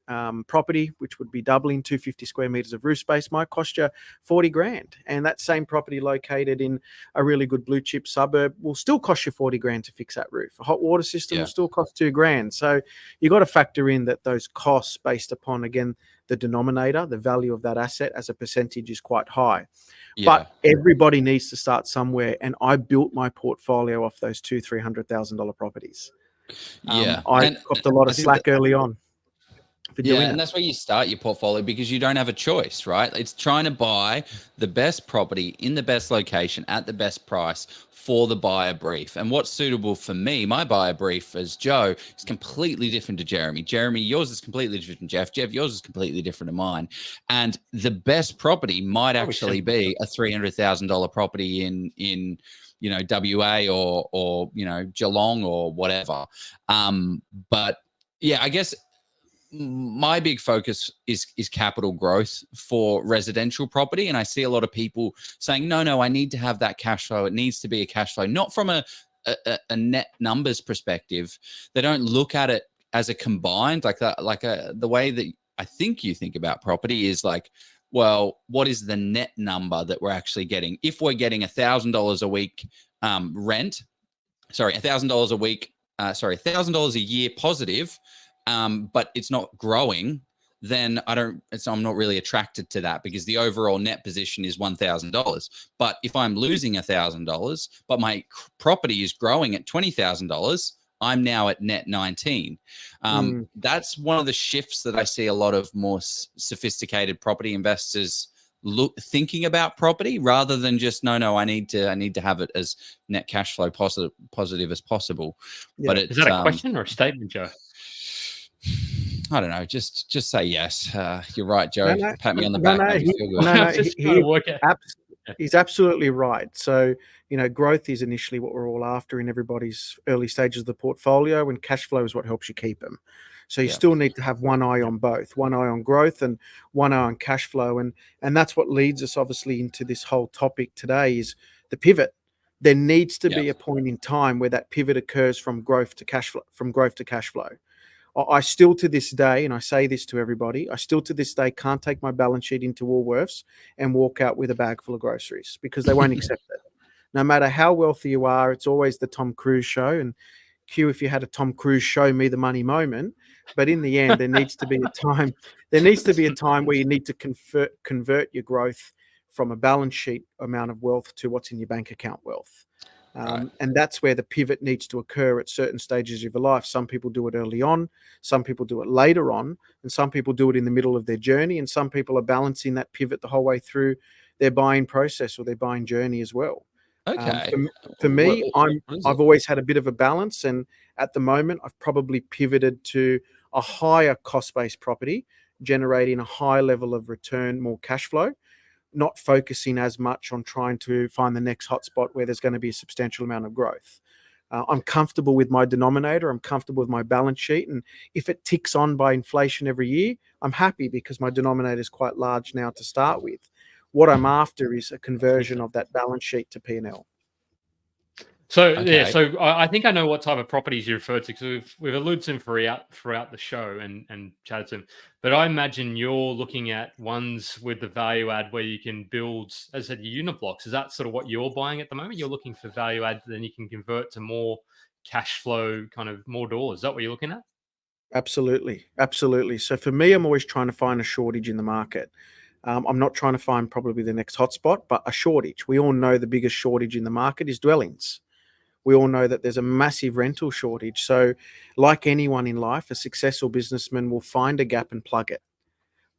property, which would be doubling 250 square meters of roof space, might cost you 40 grand. And that same property located in a really good blue chip suburb will still cost you 40 grand to fix that roof. A hot water system will still cost 2 grand. So you got to factor in that those costs, based upon, again, the denominator, the value of that asset as a percentage, is quite high. But everybody needs to start somewhere. And I built my portfolio off those $200,000-$300,000 properties. I copped a lot of slack early on for doing that. And that's where you start your portfolio, because you don't have a choice, right? It's trying to buy the best property in the best location at the best price for the buyer brief. And what's suitable for me, my buyer brief as Joe, is completely different to Jeremy. Jeremy, yours is completely different to Jeff. Jeff, yours is completely different to mine. And the best property might actually be a $300,000 property in WA or Geelong or whatever. But yeah, I guess my big focus is capital growth for residential property. And I see a lot of people saying, no, I need to have that cash flow. It needs to be a cash flow, not from a net numbers perspective. They don't look at it as a combined, the way that I think you think about property is like, well, what is the net number that we're actually getting? If we're getting $1,000 a week rent, $1,000 a week, $1,000 a year positive, but it's not growing, then I'm not really attracted to that, because the overall net position is $1,000. But if I'm losing $1,000, but my property is growing at $20,000, I'm now at net 19. That's one of the shifts that I see a lot of more sophisticated property investors thinking about property, rather than just no, I need to have it as net cash flow positive as possible. Yeah. But is that a question or a statement, Joe? I don't know. Just say yes. You're right, Joe. Pat me on the back. Make me feel good. He's absolutely right. So, growth is initially what we're all after in everybody's early stages of the portfolio, and cash flow is what helps you keep them. So you still need to have one eye on both, one eye on growth and one eye on cash flow. And that's what leads us obviously into this whole topic today, is the pivot. There needs to be a point in time where that pivot occurs from growth to cash flow. I still to this day, and I say this to everybody, I still to this day can't take my balance sheet into Woolworths and walk out with a bag full of groceries, because they won't accept it. No matter how wealthy you are, it's always the Tom Cruise show. And Q, if you had a Tom Cruise show me the money moment, but in the end, there needs to be a time. There needs to be a time where you need to convert your growth from a balance sheet amount of wealth to what's in your bank account wealth. And that's where the pivot needs to occur at certain stages of your life. Some people do it early on, some people do it later on, and some people do it in the middle of their journey. And some people are balancing that pivot the whole way through their buying process or their buying journey as well. Okay. For me, I've always had a bit of a balance, and at the moment, I've probably pivoted to a higher cost-based property, generating a high level of return, more cash flow, not focusing as much on trying to find the next hotspot where there's going to be a substantial amount of growth. I'm comfortable with my denominator. I'm comfortable with my balance sheet. And if it ticks on by inflation every year, I'm happy, because my denominator is quite large now to start with. What I'm after is a conversion of that balance sheet to P&L. So so I think I know what type of properties you refer to, because we've alluded to them throughout the show and chatted to them. But I imagine you're looking at ones with the value add where you can build, as I said, your unit blocks. Is that sort of what you're buying at the moment? You're looking for value add, then you can convert to more cash flow, kind of more doors. Is that what you're looking at? Absolutely. Absolutely. So for me, I'm always trying to find a shortage in the market. I'm not trying to find probably the next hotspot, but a shortage. We all know the biggest shortage in the market is dwellings. We all know that there's a massive rental shortage. So, like anyone in life, a successful businessman will find a gap and plug it.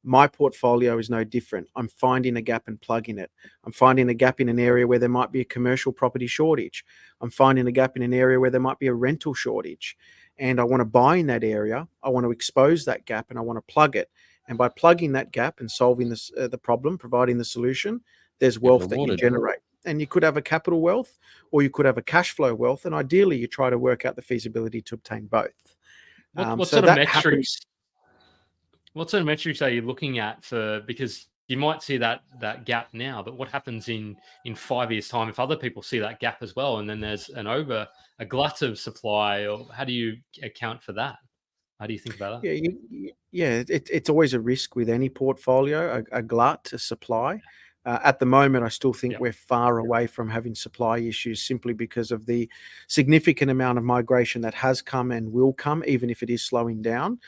My portfolio is no different. I'm finding a gap and plugging it. I'm finding a gap in an area where there might be a commercial property shortage. I'm finding a gap in an area where there might be a rental shortage. And I want to buy in that area. I want to expose that gap and I want to plug it. And by plugging that gap and solving this, the problem, providing the solution, there's wealth that you generate. And you could have a capital wealth or you could have a cash flow wealth. And ideally, you try to work out the feasibility to obtain both. What sort of metrics? What sort of metrics are you looking at for? Because you might see that gap now, but what happens in 5 years' time if other people see that gap as well, and then there's a glut of supply? Or how do you account for that? How do you think about that? Yeah, it's always a risk with any portfolio, a glut, a supply. At the moment, I still think we're far away from having supply issues simply because of the significant amount of migration that has come and will come, even if it is slowing down.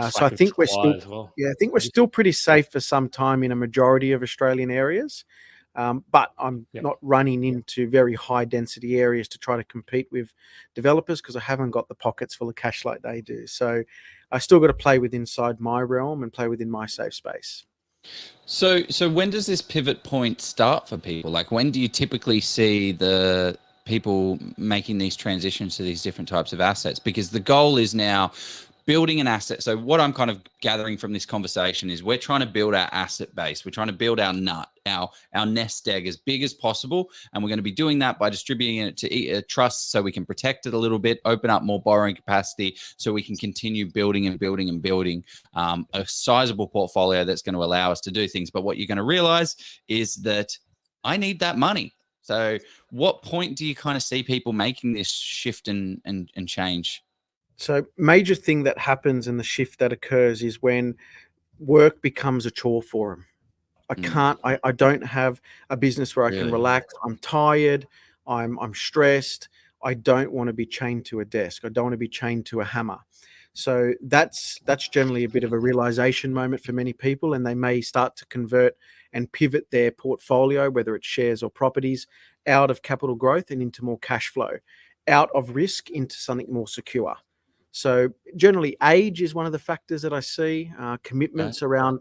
So I think we're still, I think we're still pretty safe for some time in a majority of Australian areas. But I'm not running into very high density areas to try to compete with developers because I haven't got the pockets full of cash like they do. So I still got to play with inside my realm and play within my safe space. So when does this pivot point start for people? Like, when do you typically see the people making these transitions to these different types of assets? Because the goal is now building an asset. So what I'm kind of gathering from this conversation is we're trying to build our asset base. We're trying to build our nut, our nest egg as big as possible. And we're going to be doing that by distributing it to trusts so we can protect it a little bit, open up more borrowing capacity so we can continue building and building and building a sizable portfolio that's going to allow us to do things. But what you're going to realize is that I need that money. So what point do you kind of see people making this shift and change? So major thing that happens and the shift that occurs is when work becomes a chore for them. I don't have a business where I can relax. I'm tired. I'm stressed. I don't want to be chained to a desk. I don't want to be chained to a hammer. So that's generally a bit of a realization moment for many people, and they may start to convert and pivot their portfolio, whether it's shares or properties, out of capital growth and into more cash flow, out of risk into something more secure. So generally, age is one of the factors that I see. Commitments around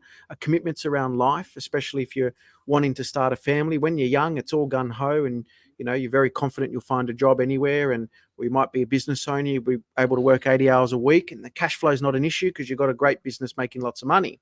life, especially if you're wanting to start a family. When you're young, it's all gun ho, and you're very confident you'll find a job anywhere. And we might be a business owner, you'll be able to work 80 hours a week, and the cash flow is not an issue because you've got a great business making lots of money.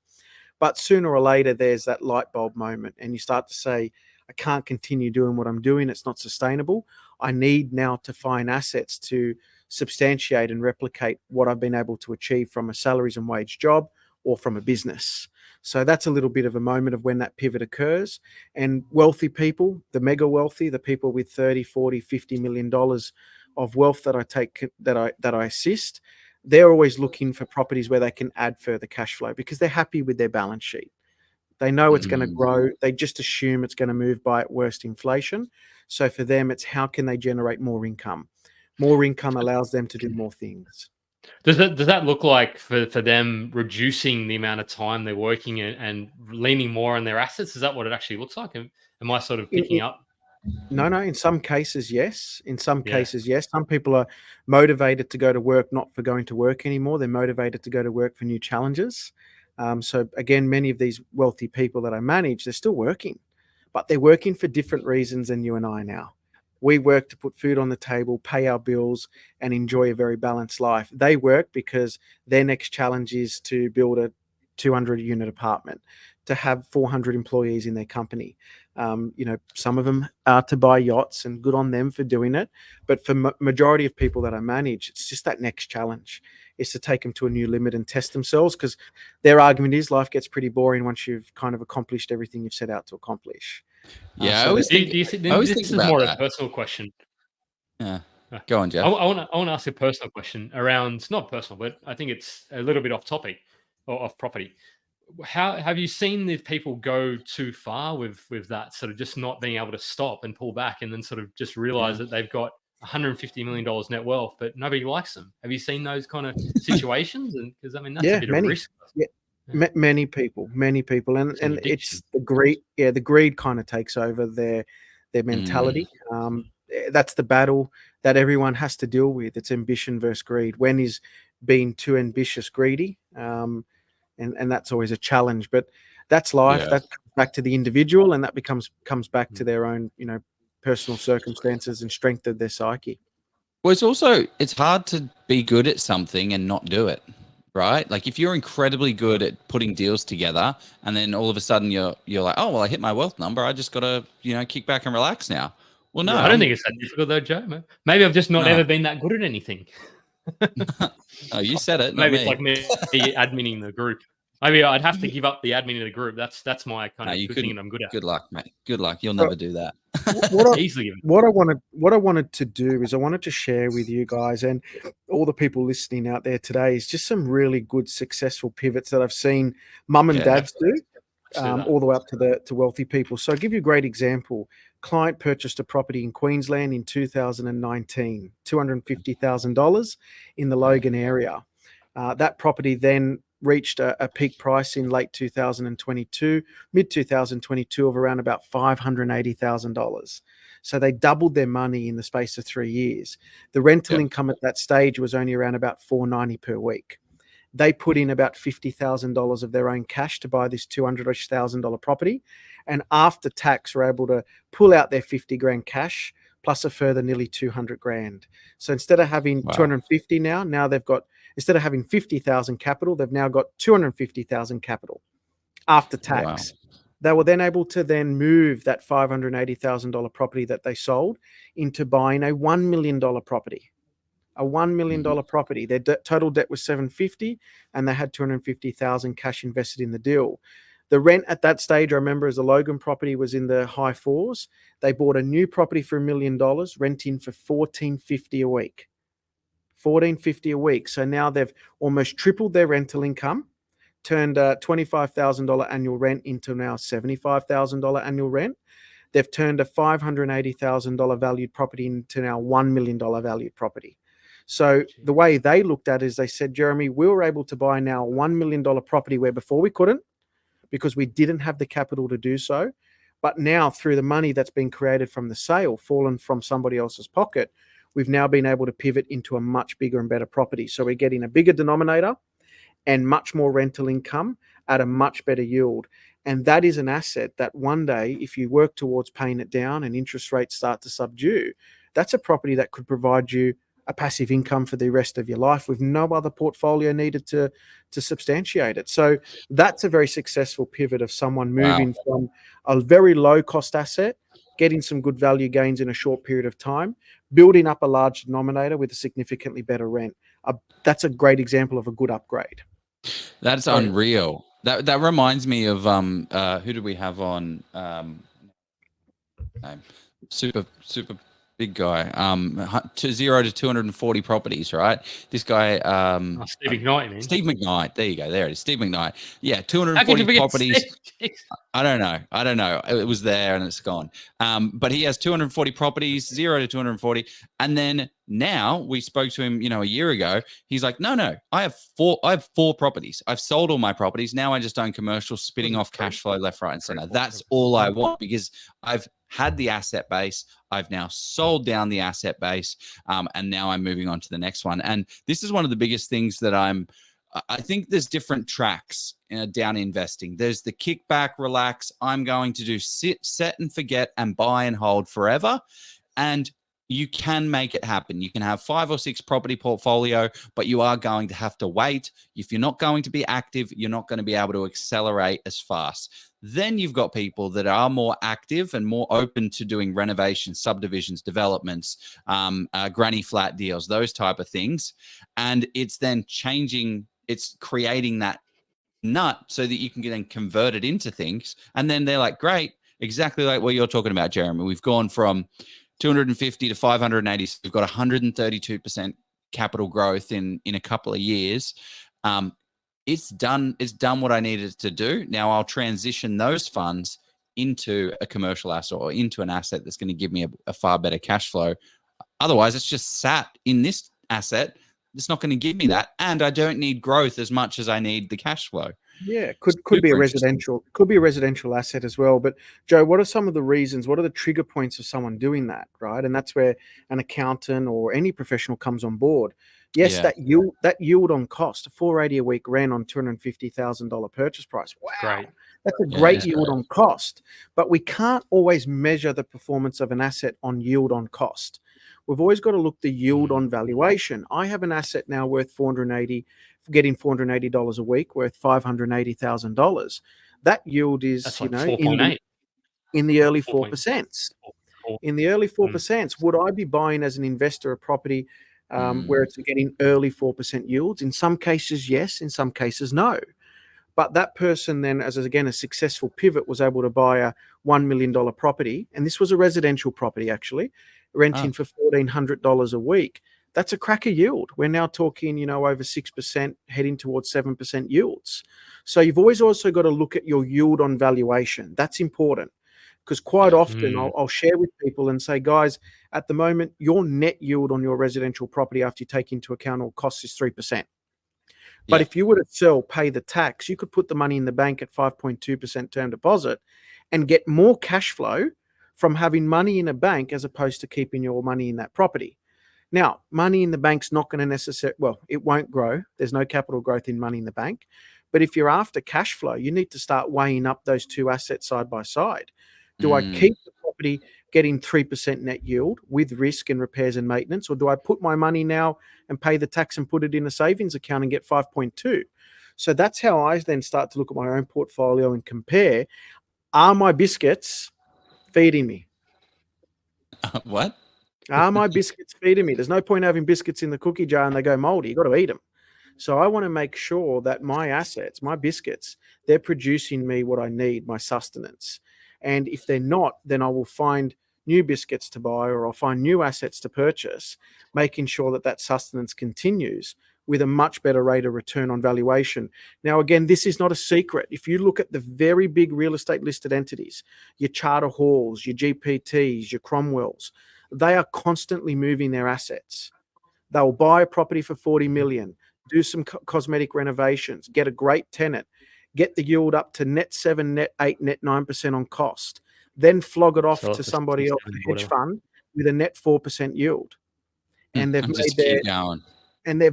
But sooner or later, there's that light bulb moment, and you start to say, I can't continue doing what I'm doing. It's not sustainable. I need now to find assets to substantiate and replicate what I've been able to achieve from a salaries and wage job or from a business. So that's a little bit of a moment of when that pivot occurs. And wealthy people, the mega wealthy, the people with 30, 40, $50 million of wealth that I assist, they're always looking for properties where they can add further cash flow because they're happy with their balance sheet. They know it's going to grow. They just assume it's going to move by at worst inflation. So for them, it's how can they generate more income? More income allows them to do more things. Does that look like for them reducing the amount of time they're working and leaning more on their assets? Is that what it actually looks like? Am I sort of picking up? No. In some cases, yes. In some cases, yes. Some people are motivated to go to work not for going to work anymore. They're motivated to go to work for new challenges. So again, many of these wealthy people that I manage, they're still working, but they're working for different reasons than you and I now. We work to put food on the table, pay our bills, and enjoy a very balanced life. They work because their next challenge is to build a 200-unit apartment, to have 400 employees in their company. Some of them are to buy yachts, and good on them for doing it. But for majority of people that I manage, it's just that next challenge is to take them to a new limit and test themselves, because their argument is life gets pretty boring once you've kind of accomplished everything you've set out to accomplish. Yeah, I always think this is more a personal question. Yeah, go on, Jeff. I want to ask a personal question around, not personal, but I think it's a little bit off topic or off property. How have you seen the people go too far with that sort of just not being able to stop and pull back, and then sort of just realize that they've got $150 million net wealth, but nobody likes them. Have you seen those kind of situations? And because I mean, that's a bit of risk. Yeah. Many people, and it's the greed. Yeah, the greed kind of takes over their mentality. That's the battle that everyone has to deal with. It's ambition versus greed. When is being too ambitious greedy? And that's always a challenge. But that's life. That comes back to the individual, and that comes back to their own, personal circumstances and strength of their psyche. Well, it's hard to be good at something and not do it, right? Like if you're incredibly good at putting deals together and then all of a sudden you're like, oh, well, I hit my wealth number. I just got to, kick back and relax now. Well, no. I don't think it's that difficult though, Joe. Maybe I've just not ever been that good at anything. Oh, you said it. Maybe it's like me adminning the group. Maybe I'd have to give up the admin of the group. That's my kind of thing that I'm good at. Good luck, mate. Good luck. You'll never do that. What I wanted to do is I wanted to share with you guys and all the people listening out there today is just some really good successful pivots that I've seen mum and dads do, all the way up to wealthy people. So I'll give you a great example. Client purchased a property in Queensland in 2019, $250,000 in the Logan area. That property then reached a peak price in late 2022, mid 2022 of around about $580,000. So they doubled their money in the space of 3 years. The rental income at that stage was only around about $490 per week. They put in about $50,000 of their own cash to buy this $200,000 property. And after tax, were able to pull out their 50 grand cash plus a further nearly 200 grand. So instead of having 250 now they've got, instead of having 50,000 capital, they've now got 250,000 capital after tax. Wow. They were then able to then move that $580,000 property that they sold into buying a $1 million property. A $1 million property. Their total debt was $750,000 and they had $250,000 cash invested in the deal. The rent at that stage, I remember, as the Logan property was in the high $4s. They bought a new property for $1 million, renting for $1,450 a week. $1,450 a week. So now they've almost tripled their rental income, turned $25,000 annual rent into now $75,000 annual rent. They've turned a $580,000 valued property into now $1 million valued property. So the way they looked at it is they said, Jeremy, we were able to buy now a $1 million property where before we couldn't because we didn't have the capital to do so. But now through the money that's been created from the sale, fallen from somebody else's pocket, we've now been able to pivot into a much bigger and better property. So we're getting a bigger denominator and much more rental income at a much better yield. And that is an asset that one day, if you work towards paying it down and interest rates start to subdue, that's a property that could provide you a passive income for the rest of your life with no other portfolio needed to substantiate it. So that's a very successful pivot of someone moving from a very low cost asset, getting some good value gains in a short period of time, building up a large denominator with a significantly better rent. That's a great example of a good upgrade. That's unreal. That reminds me of who did we have on? Super big guy. 0 to 240 properties, right? This guy, Steve McKnight, man. Steve McKnight. There you go. There it is. Steve McKnight. Yeah, 240 properties. I don't know. It was there and it's gone. But he has 240 properties, 0 to 240. And then now we spoke to him, a year ago. He's like, no, I have four properties. I've sold all my properties. Now I just own commercial, spitting off cash flow left, right, and center. That's all I want because I've had the asset base. I've now sold down the asset base. And now I'm moving on to the next one. And this is one of the biggest things that I think there's different tracks down investing. There's the kickback, relax. I'm going to do set and forget and buy and hold forever. And you can make it happen. You can have 5 or 6 property portfolio, but you are going to have to wait. If you're not going to be active, you're not going to be able to accelerate as fast. Then you've got people that are more active and more open to doing renovations, subdivisions, developments, granny flat deals, those type of things. And it's then it's creating that nut so that you can then convert it into things. And then they're like, great, exactly like what you're talking about, Jeremy. We've gone from 250 to 580. So we've got 132% capital growth in a couple of years. It's done what I needed to do. Now I'll transition those funds into a commercial asset or into an asset that's going to give me a far better cash flow Otherwise, it's just sat in this asset. It's not going to give me that, and I don't need growth as much as I need the cash flow. Yeah, could be a residential asset as well. But Joe, what are some of the reasons? What are the trigger points of someone doing that, right? And that's where an accountant or any professional comes on board. Yes, Yeah. that yield on cost, $480 a week rent on $250,000 purchase price. Wow, Great. that's a great yield on cost. But we can't always measure the performance of an asset on yield on cost. We've always got to look the yield on valuation. I have an asset now worth getting $480 a week, worth $580,000. That yield is, That's like 4.8 in the early 4%. In the early 4%, would I be buying as an investor a property where it's getting early 4% yields? In some cases, yes. In some cases, no. But that person then, as again a successful pivot, was able to buy a $1 million property, and this was a residential property actually, renting for $1,400 a week. That's a cracker yield. We're now talking, over 6%, heading towards 7% yields. So you've always also got to look at your yield on valuation. That's important, because quite often I'll share with people and say, guys, at the moment, your net yield on your residential property after you take into account all costs is 3%. But if you were to sell, pay the tax, you could put the money in the bank at 5.2% term deposit and get more cash flow from having money in a bank as opposed to keeping your money in that property. Now, money in the bank's not going to it won't grow. There's no capital growth in money in the bank. But if you're after cash flow, you need to start weighing up those two assets side by side. Do I keep the property getting 3% net yield with risk and repairs and maintenance, or do I put my money now and pay the tax and put it in a savings account and get 5.2? So that's how I then start to look at my own portfolio and compare, are my biscuits feeding me? What? Are my biscuits feeding me? There's no point having biscuits in the cookie jar and they go moldy. You got to eat them. So I want to make sure that my assets, my biscuits, they're producing me what I need, my sustenance. And if they're not, then I will find new biscuits to buy, or I'll find new assets to purchase, making sure that that sustenance continues with a much better rate of return on valuation. Now, again, this is not a secret. If you look at the very big real estate listed entities, your Charter Halls, your GPTs, your Cromwells, they are constantly moving their assets. They'll buy a property for 40 million, do some cosmetic renovations, get a great tenant, get the yield up to net 7, net 8, net 9% on cost, then flog it off to somebody else, a hedge fund, with a net 4% yield. And they've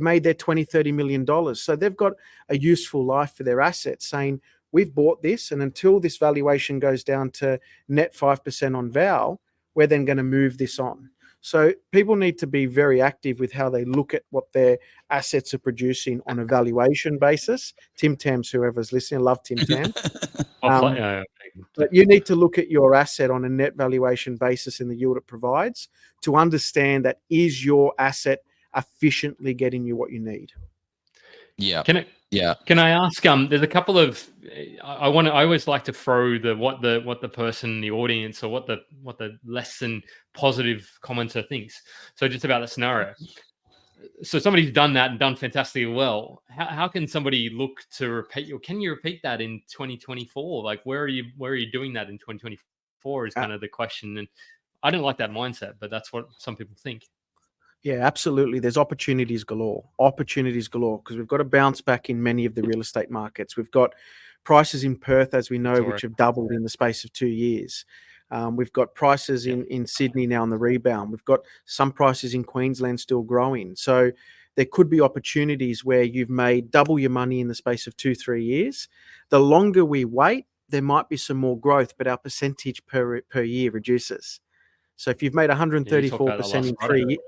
made their $20-30 million. So they've got a useful life for their assets, saying, we've bought this, and until this valuation goes down to net 5% on val, we're then going to move this on. So people need to be very active with how they look at what their assets are producing on a valuation basis. Tim Tams, whoever's listening, I love Tim Tam. But you need to look at your asset on a net valuation basis in the yield it provides to understand that is your asset efficiently getting you what you need. Yeah. Can I ask? There's a couple of. I always like to throw what the person, the audience, or what the less than positive commenter thinks. So just about the scenario. So somebody's done that and done fantastically well. How can somebody look to repeat? Or can you repeat that in 2024? Like where are you doing that in 2024? Is kind of the question. And I don't like that mindset, but that's what some people think. Yeah, absolutely. There's opportunities galore, because we've got to bounce back in many of the real estate markets. We've got prices in Perth, as we know, which have doubled in the space of 2 years. We've got prices in Sydney now on the rebound. We've got some prices in Queensland still growing. So there could be opportunities where you've made double your money in the space of 2-3 years. The longer we wait, there might be some more growth, but our percentage per year reduces. So if you've made 134% in 3 years,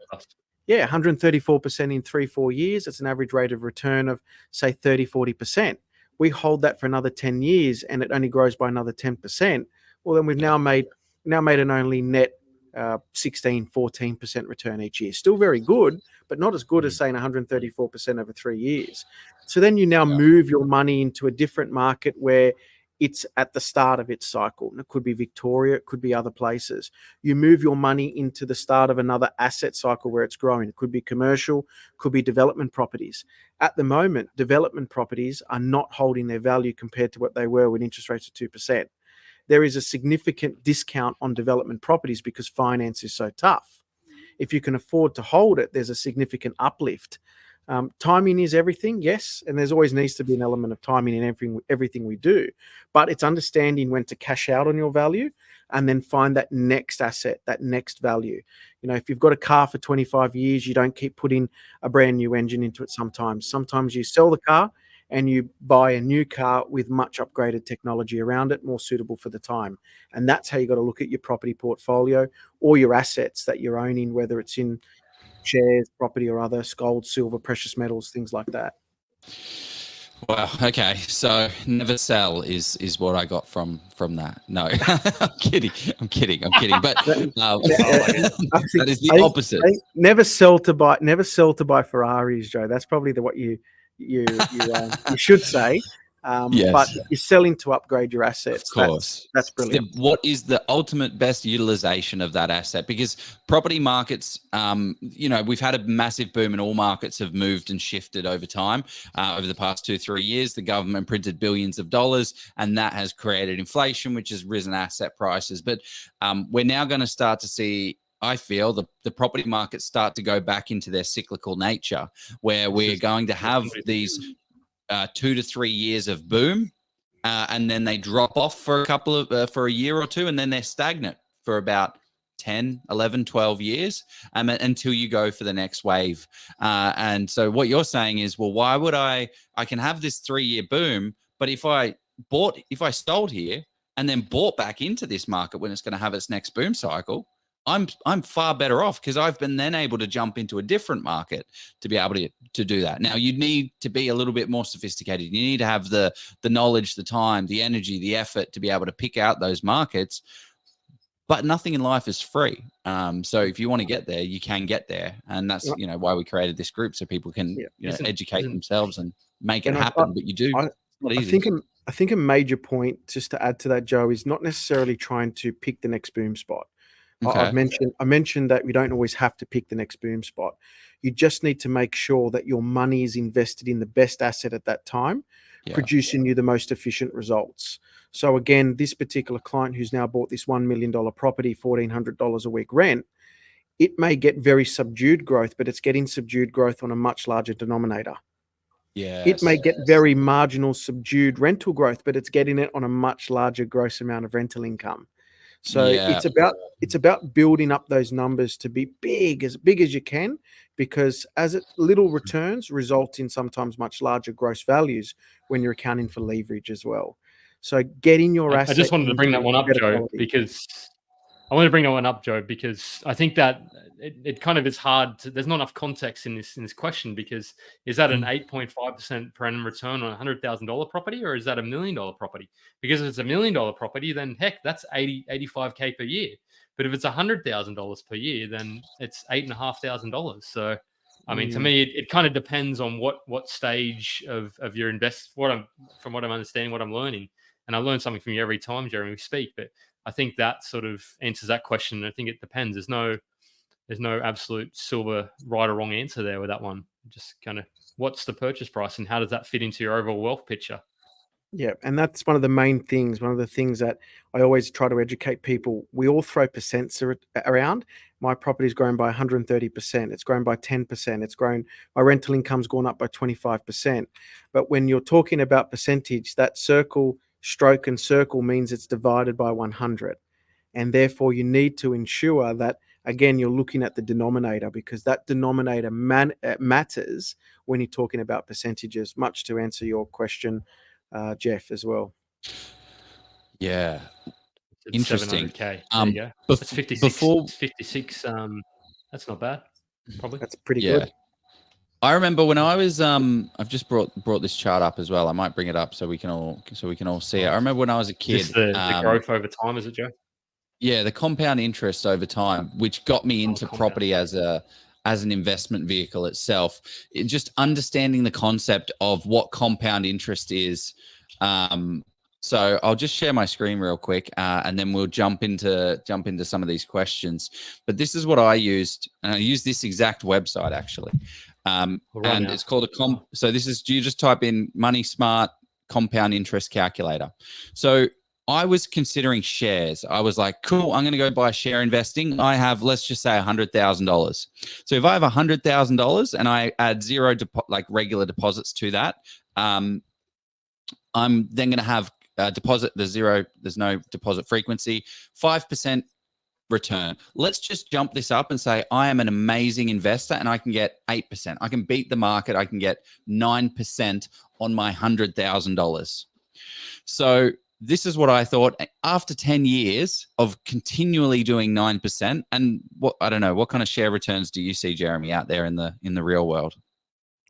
134% in 3-4 years, it's an average rate of return of, say, 30-40%. We hold that for another 10 years and it only grows by another 10%. Well, then we've now made an only net 16-14% return each year. Still very good, but not as good as saying 134% over 3 years. So then you now move your money into a different market where it's at the start of its cycle. And it could be Victoria, it could be other places. You move your money into the start of another asset cycle where it's growing. It could be commercial, could be development properties. At the moment, development properties are not holding their value compared to what they were when interest rates are 2%. There is a significant discount on development properties because finance is so tough. if you can afford to hold it, there's a significant uplift. Timing is everything, yes, and there's always needs to be an element of timing in everything we do, but it's understanding when to cash out on your value and then find that next asset, that next value. You know, if you've got a car for 25 years, you don't keep putting a brand new engine into it sometimes. Sometimes you sell the car and you buy a new car with much upgraded technology around it, more suitable for the time. And that's how you got to look at your property portfolio or your assets that you're owning, whether it's in shares, property, or other gold, silver, precious metals, things like that. Wow. Okay. So never sell is what I got from that. No, I'm kidding. But that is the opposite. Never sell to buy Ferraris, Joe. That's probably what you should say. Yes. But if you're selling to upgrade your assets, of course, that's brilliant. What is the ultimate best utilization of that asset? Because property markets, we've had a massive boom and all markets have moved and shifted over time. Over the past 2-3 years, the government printed billions of dollars and that has created inflation, which has risen asset prices. But we're now going to start to see, I feel, the property markets start to go back into their cyclical nature, where we're going to have these 2 to 3 years of boom, and then they drop off for for a year or two, and then they're stagnant for about 10, 11, 12 years until you go for the next wave. And so what you're saying is, well, why would I can have this 3-year boom, but if I sold here and then bought back into this market when it's going to have its next boom cycle, I'm far better off because I've been then able to jump into a different market to be able to do that. Now, you need to be a little bit more sophisticated. You need to have the knowledge, the time, the energy, the effort to be able to pick out those markets. But nothing in life is free. So if you want to get there, you can get there. And that's, why we created this group, so people can educate themselves and make it happen. But you do. I think a major point, just to add to that, Joe, is not necessarily trying to pick the next boom spot. Okay. I mentioned that we don't always have to pick the next boom spot. You just need to make sure that your money is invested in the best asset at that time, producing you the most efficient results. So again, this particular client who's now bought this $1 million property, $1,400 a week rent, it may get very subdued growth, but it's getting subdued growth on a much larger denominator. It may get very marginal subdued rental growth, but it's getting it on a much larger gross amount of rental income. So it's about building up those numbers to be big as you can, because little returns result in sometimes much larger gross values when you're accounting for leverage as well. So getting your asset. I just wanted to bring that one up, Joe, because I think that it kind of is hard there's not enough context in this question, because is that an 8.5% per annum return on a $100,000 property, or is that $1 million property? Because if it's $1 million property, then heck, that's $85K per year. But if it's $100,000 per year, then it's $8,500. So, I mean, to me, it kind of depends on what stage of your from what I'm understanding, what I'm learning. And I learn something from you every time, Jeremy, we speak. But I think that sort of answers that question. I think it depends. There's no absolute silver right or wrong answer there with that one. Just kind of what's the purchase price and how does that fit into your overall wealth picture? Yeah, and that's one of the main things. One of the things that I always try to educate people. We all throw percents around. My property's grown by 130%. It's grown by 10%. It's grown. My rental income's gone up by 25%. But when you're talking about percentage, that circle means it's divided by 100. And therefore you need to ensure that, again, you're looking at the denominator, because that denominator matters when you're talking about percentages, much to answer your question, Jeff, as well. Yeah. It's interesting. 700K. There you go. That's 56. 56. That's not bad. Probably. That's pretty good. I remember when I was I've just brought this chart up as well. I might bring it up so we can all see it. I remember when I was a kid. Just the growth over time, is it, Joe? Yeah, the compound interest over time, which got me into property as an investment vehicle itself. Just understanding the concept of what compound interest is. So I'll just share my screen real quick, and then we'll jump into some of these questions. But this is what I used, and I used this exact website actually. It's called so this is, you just type in Money Smart compound interest calculator. So I was considering shares. I was like, cool, I'm going to go buy share investing. I have, let's just say $100,000. So if I have $100,000 and I add zero regular deposits to that, I'm then going to have deposit, there's no deposit frequency, 5% return. Let's just jump this up and say I am an amazing investor and I can get 8%. I can beat the market. I can get 9% on my $100,000. So this is what I thought after 10 years of continually doing 9%. And I don't know, what kind of share returns do you see, Jeremy, out there in the real world?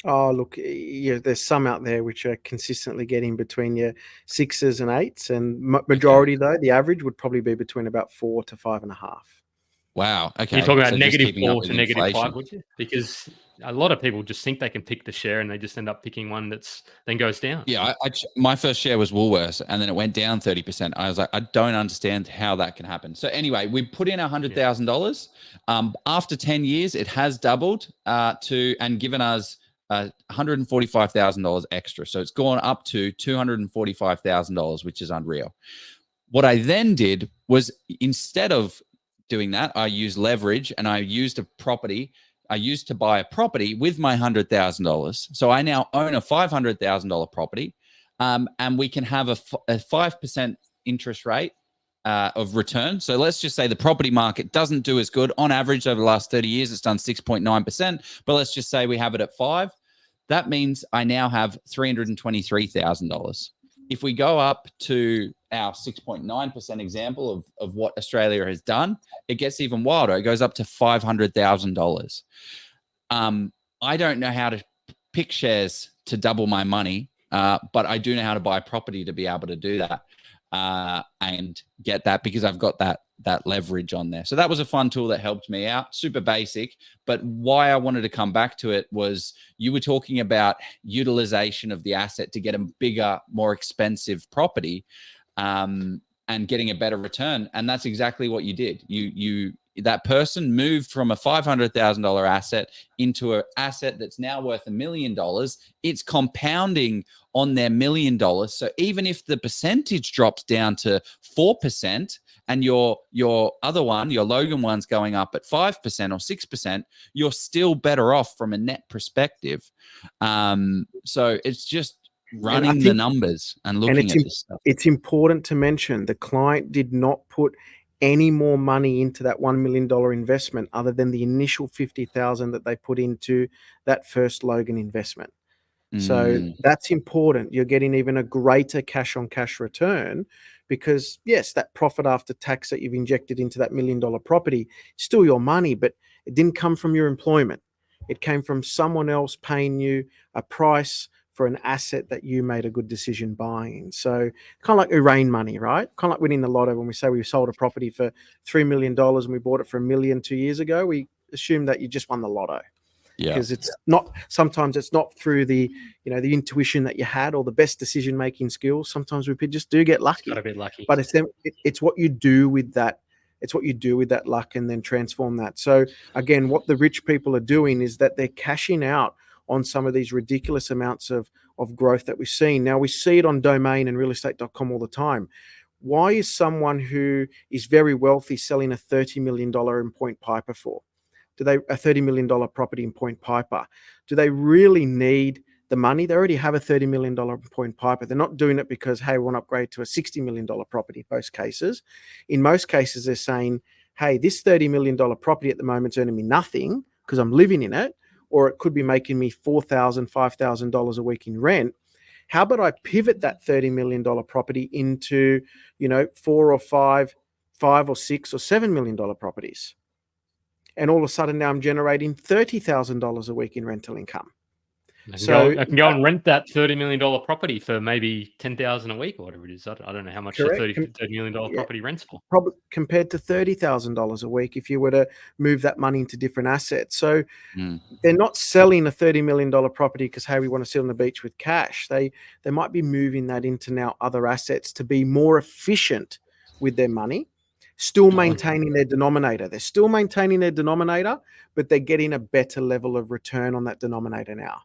Oh, look, yeah, there's some out there which are consistently getting between your 6s and 8s, and majority though, the average would probably be between about 4 to 5.5. Wow. Okay. You're talking about -4 to -5, would you? Because a lot of people just think they can pick the share and they just end up picking one that's then goes down. Yeah. My first share was Woolworths and then it went down 30%. I was like, I don't understand how that can happen. So anyway, we put in $100,000. After 10 years, it has doubled and given us $145,000 extra. So it's gone up to $245,000, which is unreal. What I then did was, instead of doing that, I used leverage and I used a property. I used to buy a property with my $100,000. So I now own a $500,000 property, and we can have a 5% interest rate of return. So let's just say the property market doesn't do as good. On average, over the last 30 years, it's done 6.9%. But let's just say we have it at 5. That means I now have $323,000. If we go up to our 6.9% example of what Australia has done, it gets even wilder. It goes up to $500,000. I don't know how to pick shares to double my money, but I do know how to buy property to be able to do that and get that, because I've got that leverage on there. So that was a fun tool that helped me out. Super basic, but why I wanted to come back to it was you were talking about utilization of the asset to get a bigger, more expensive property, and getting a better return. And that's exactly what you did. That person moved from a $500,000 asset into an asset that's now worth $1 million. It's compounding on their $1 million. So even if the percentage drops down to 4% and your other one, your Logan one's going up at 5% or 6%, you're still better off from a net perspective. So it's just running the numbers and looking at this stuff. It's important to mention the client did not put any more money into that $1 million investment other than the initial $50,000 that they put into that first Logan investment. So that's important. You're getting even a greater cash on cash return because, yes, that profit after tax that you've injected into that $1 million property is still your money, but it didn't come from your employment. It came from someone else paying you a price for an asset that you made a good decision buying. So kind of like rain money, right? Kind of like winning the lotto. When we say we sold a property for $3 million and we bought it for $1 million 2 years ago, we assume that you just won the lotto. Yeah. Because it's not, sometimes it's not through the intuition that you had or the best decision making skills. Sometimes we just do get lucky. Got to be lucky. But it's what you do with that. It's what you do with that luck and then transform that. So again, what the rich people are doing is that they're cashing out on some of these ridiculous amounts of growth that we've seen. Now we see it on Domain and realestate.com all the time. Why is someone who is very wealthy selling a $30 million in Point Piper for? A $30 million property in Point Piper? Do they really need the money? They already have a $30 million Point Piper. They're not doing it because, hey, we want to upgrade to a $60 million property in most cases. In most cases, they're saying, hey, this $30 million property at the moment is earning me nothing because I'm living in it, or it could be making me $4,000, $5,000 a week in rent. How about I pivot that $30 million property into, 4 or 5 or 6 or $7 million properties? And all of a sudden now I'm generating $30,000 a week in rental income. I can go and rent that $30 million property for maybe $10,000 a week or whatever it is. I don't know how much a $30 million property rents for. Probably compared to $30,000 a week if you were to move that money into different assets. So they're not selling a $30 million property because, hey, we want to sit on the beach with cash. They might be moving that into now other assets to be more efficient with their money. Still maintaining their denominator. They're still maintaining their denominator, but they're getting a better level of return on that denominator now.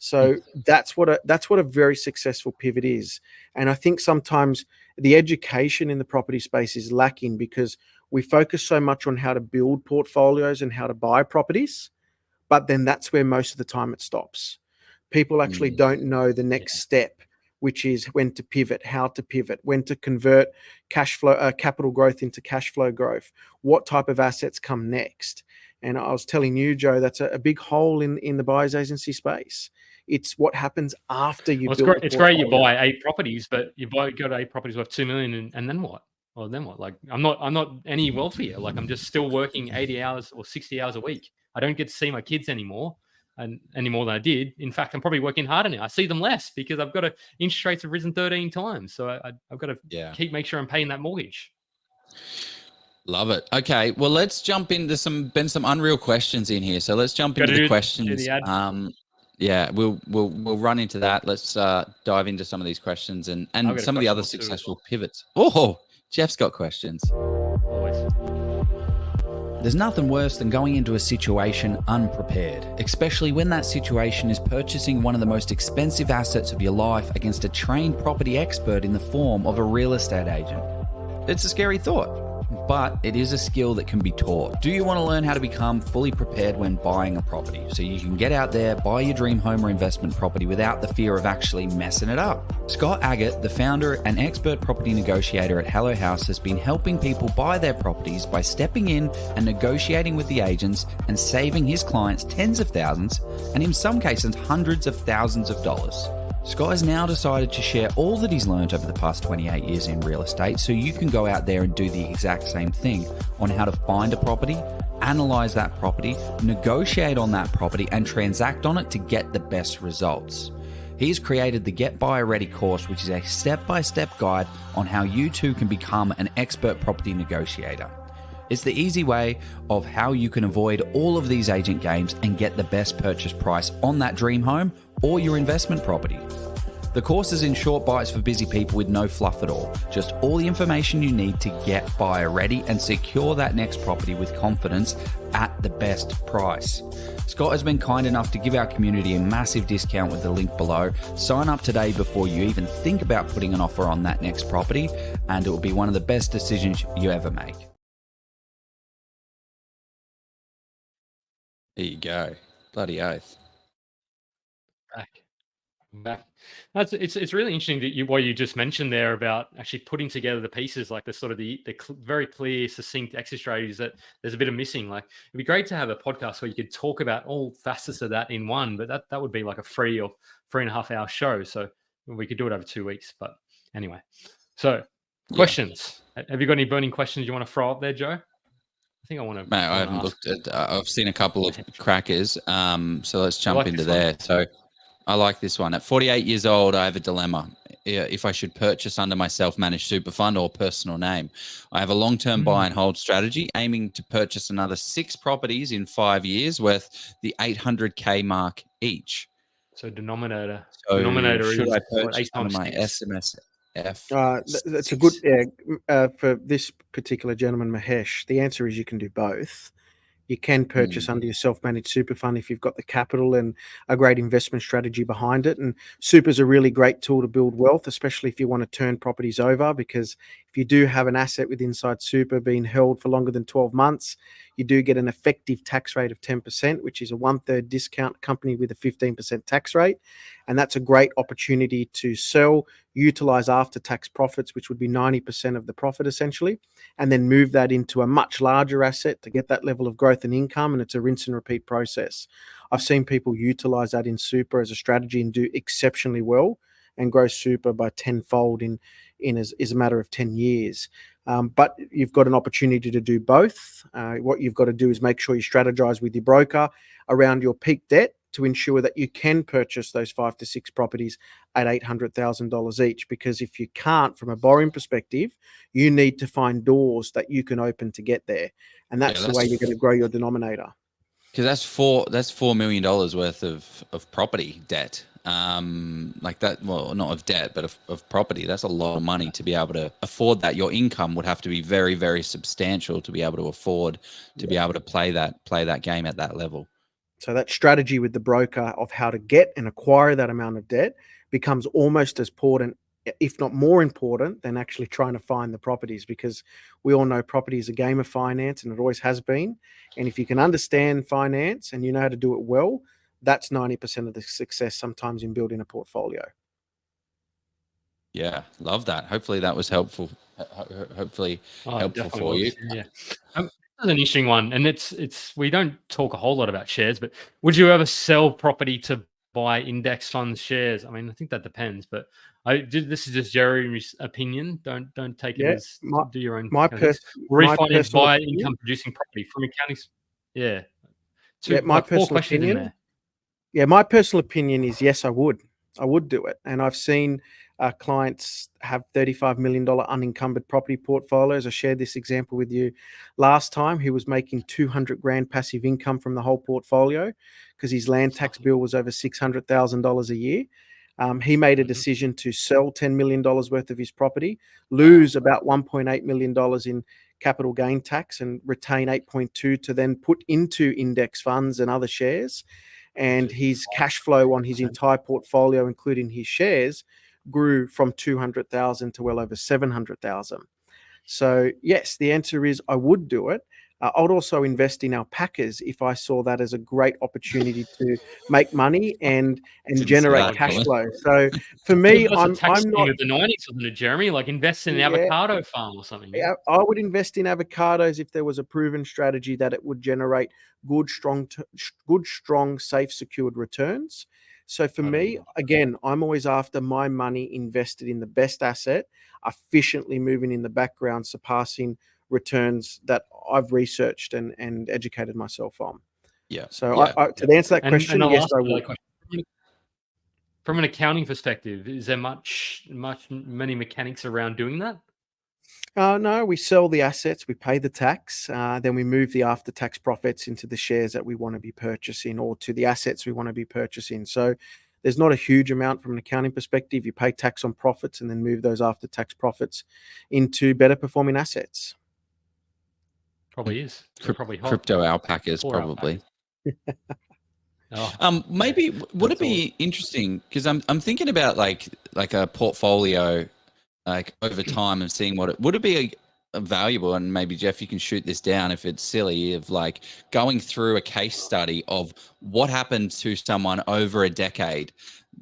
So that's what a very successful pivot is. And I think sometimes the education in the property space is lacking because we focus so much on how to build portfolios and how to buy properties, but then that's where most of the time it stops. People actually don't know the next step, which is when to pivot, how to pivot, when to convert cash flow, capital growth into cash flow growth, what type of assets come next. And I was telling you, Joe, that's a big hole in the buyer's agency space. It's what happens after you build. It's great you buy 8 properties, but go to 8 properties worth 2 million, and then what? Well, then what? Like, I'm not any wealthier. Like, I'm just still working 80 hours or 60 hours a week. I don't get to see my kids anymore, and any more than I did. In fact, I'm probably working harder now. I see them less because I've got to interest rates have risen 13 times, so I've got to make sure I'm paying that mortgage. Love it. Okay, well, let's jump into some unreal questions in here. So let's jump into the questions. Yeah, we'll run into that. Let's dive into some of these questions and some of the other successful pivots. Oh, Jeff's got questions. Always. There's nothing worse than going into a situation unprepared, especially when that situation is purchasing one of the most expensive assets of your life against a trained property expert in the form of a real estate agent. It's a scary thought, but it is a skill that can be taught. Do you want to learn how to become fully prepared when buying a property so you can get out there, buy your dream home or investment property without the fear of actually messing it up? Scott Agate, the founder and expert property negotiator at Hello House, has been helping people buy their properties by stepping in and negotiating with the agents and saving his clients tens of thousands and in some cases hundreds of thousands of dollars. Scott has now decided to share all that he's learned over the past 28 years in real estate so you can go out there and do the exact same thing on how to find a property, analyze that property, negotiate on that property, and transact on it to get the best results. He's created the Get Buyer Ready course, which is a step-by-step guide on how you too can become an expert property negotiator. It's the easy way of how you can avoid all of these agent games and get the best purchase price on that dream home or your investment property. The course is in short bites for busy people with no fluff at all. Just all the information you need to get buyer ready and secure that next property with confidence at the best price. Scott has been kind enough to give our community a massive discount with the link below. Sign up today before you even think about putting an offer on that next property, and it will be one of the best decisions you ever make. There you go. Bloody oath. Back. It's really interesting that what you just mentioned there about actually putting together the pieces, like the sort of the very clear, succinct exit strategies that there's a bit of missing. Like, it'd be great to have a podcast where you could talk about all facets of that in one, but that would be like a 3 or 3.5 hour show. So we could do it over 2 weeks. But anyway, so questions. Have you got any burning questions you want to throw up there, Joe? I think I want to. Mate, I haven't looked at. I've seen a couple of crackers. So let's jump into there. So I like this one. At 48 years old, I have a dilemma. If I should purchase under my self-managed super fund or personal name. I have a long-term buy and hold strategy, aiming to purchase another 6 properties in 5 years worth the 800K mark each. So denominator. So denominator should is I purchase under my SMSF? That's a good for this particular gentleman, Mahesh. The answer is you can do both. You can purchase under your self-managed super fund if you've got the capital and a great investment strategy behind it. And super is a really great tool to build wealth, especially if you want to turn properties over, because if you do have an asset with inside super being held for longer than 12 months, you do get an effective tax rate of 10%, which is a 1/3 discount company with a 15% tax rate. And that's a great opportunity to sell, utilize after-tax profits, which would be 90% of the profit essentially, and then move that into a much larger asset to get that level of growth and income. And it's a rinse and repeat process. I've seen people utilize that in super as a strategy and do exceptionally well and grow super by tenfold in as a matter of 10 years. But you've got an opportunity to do both. What you've got to do is make sure you strategize with your broker around your peak debt to ensure that you can purchase those 5 to 6 properties at $800,000 each. Because if you can't, from a borrowing perspective, you need to find doors that you can open to get there. And that's the way you're going to grow your denominator. Because that's $4 million worth of property debt. Like that, well, not of debt, but of property. That's a lot of money to be able to afford that. Your income would have to be very, very substantial to be able to afford to be able to play that game at that level. So that strategy with the broker of how to get and acquire that amount of debt becomes almost as important, if not more important, than actually trying to find the properties, because we all know property is a game of finance, and it always has been. And if you can understand finance and you know how to do it well, that's 90% of the success sometimes in building a portfolio. Yeah, love that. Hopefully that was helpful. Hopefully helpful for you. Yeah. That's an interesting one, and it's we don't talk a whole lot about shares, but would you ever sell property to buy index fund shares? I mean, I think that depends, but this is just Jeremy's opinion. Don't take it as do your own. Refinance buy income producing property from accounting. Yeah. My personal opinion in there. Yeah, my personal opinion is yes, I would do it, and I've seen clients have $35 million unencumbered property portfolios. I shared this example with you last time. He was making $200,000 passive income from the whole portfolio because his land tax bill was over $600,000 a year. He made a decision to sell $10 million worth of his property, lose about $1.8 million in capital gain tax, and retain 8.2 to then put into index funds and other shares. And his cash flow on his entire portfolio, including his shares, grew from 200,000 to well over 700,000. So yes, the answer is I would do it. I would also invest in alpacas if I saw that as a great opportunity to make money and generate cash flow. So for me, I'm not with the 90s, wasn't it, Jeremy? Like invest in an avocado farm or something. Yeah, I would invest in avocados if there was a proven strategy that it would generate good, strong, safe, secured returns. So for me, again, I'm always after my money invested in the best asset, efficiently moving in the background, surpassing returns that I've researched and educated myself on. Yeah. So to answer that question, yes, I would. From an accounting perspective, is there many mechanics around doing that? No, we sell the assets, we pay the tax, then we move the after-tax profits into the shares that we want to be purchasing or to the assets we want to be purchasing. So there's not a huge amount from an accounting perspective. You pay tax on profits and then move those after-tax profits into better performing assets. Probably is. Probably hot. Crypto alpacas, probably. Maybe would it be interesting, because I'm thinking about like a portfolio like over time and seeing what it would be a valuable, and maybe Jeff, you can shoot this down if it's silly, of like going through a case study of what happened to someone over a decade.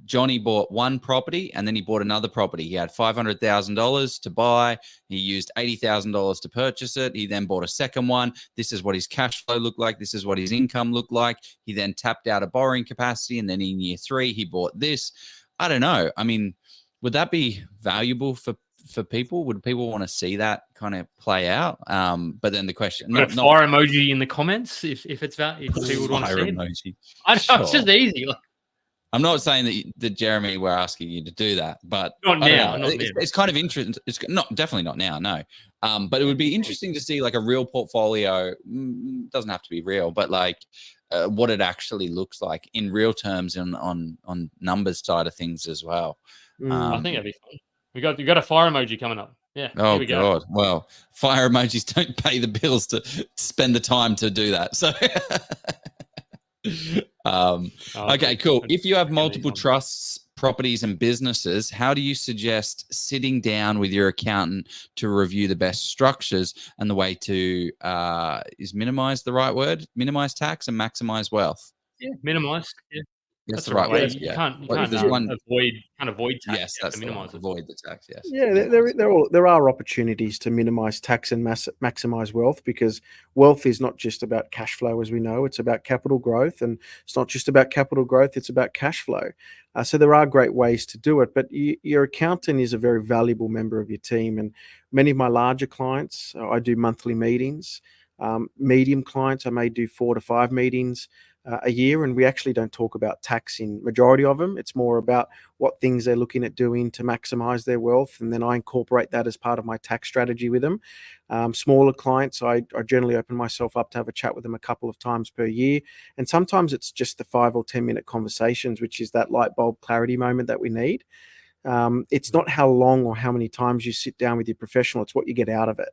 Johnny bought one property and then he bought another property. He had $500,000 to buy. He used $80,000 to purchase it. He then bought a second one. This is what his cash flow looked like. This is what his income looked like. He then tapped out a borrowing capacity, and then in year 3 he bought this. I don't know. I mean, would that be valuable for people? Would people want to see that kind of play out? But then the question, not fire emoji in the comments if people would want to see emoji. I know, sure. It's just easy. I'm not saying that Jeremy, we're asking you to do that, but not now. It's kind of interesting. It's definitely not now, no. But it would be interesting to see like a real portfolio. Doesn't have to be real, but like what it actually looks like in real terms and on numbers side of things as well. I think that'd be fun. You got a fire emoji coming up. Yeah. Oh God. Well, fire emojis don't pay the bills to spend the time to do that. So okay, cool. If you have multiple trusts, properties, and businesses, how do you suggest sitting down with your accountant to review the best structures and the way to is minimize the right word? Minimize tax and maximize wealth. Yeah, minimize. Yeah. That's the right word. You can't avoid tax. Yes, that's the one. Avoid the tax. Yes. Yeah, there are opportunities to minimize tax and maximize wealth, because wealth is not just about cash flow, as we know. It's about capital growth, and it's not just about capital growth. It's about cash flow. So there are great ways to do it, but your accountant is a very valuable member of your team. And many of my larger clients, I do monthly meetings. Medium clients, I may do 4 to 5 meetings a year, and we actually don't talk about tax in majority of them. It's more about what things they're looking at doing to maximize their wealth, and then I incorporate that as part of my tax strategy with them. Smaller clients, I generally open myself up to have a chat with them a couple of times per year, and sometimes it's just the 5 or 10 minute conversations, which is that light bulb clarity moment that we need. It's not how long or how many times you sit down with your professional, it's what you get out of it.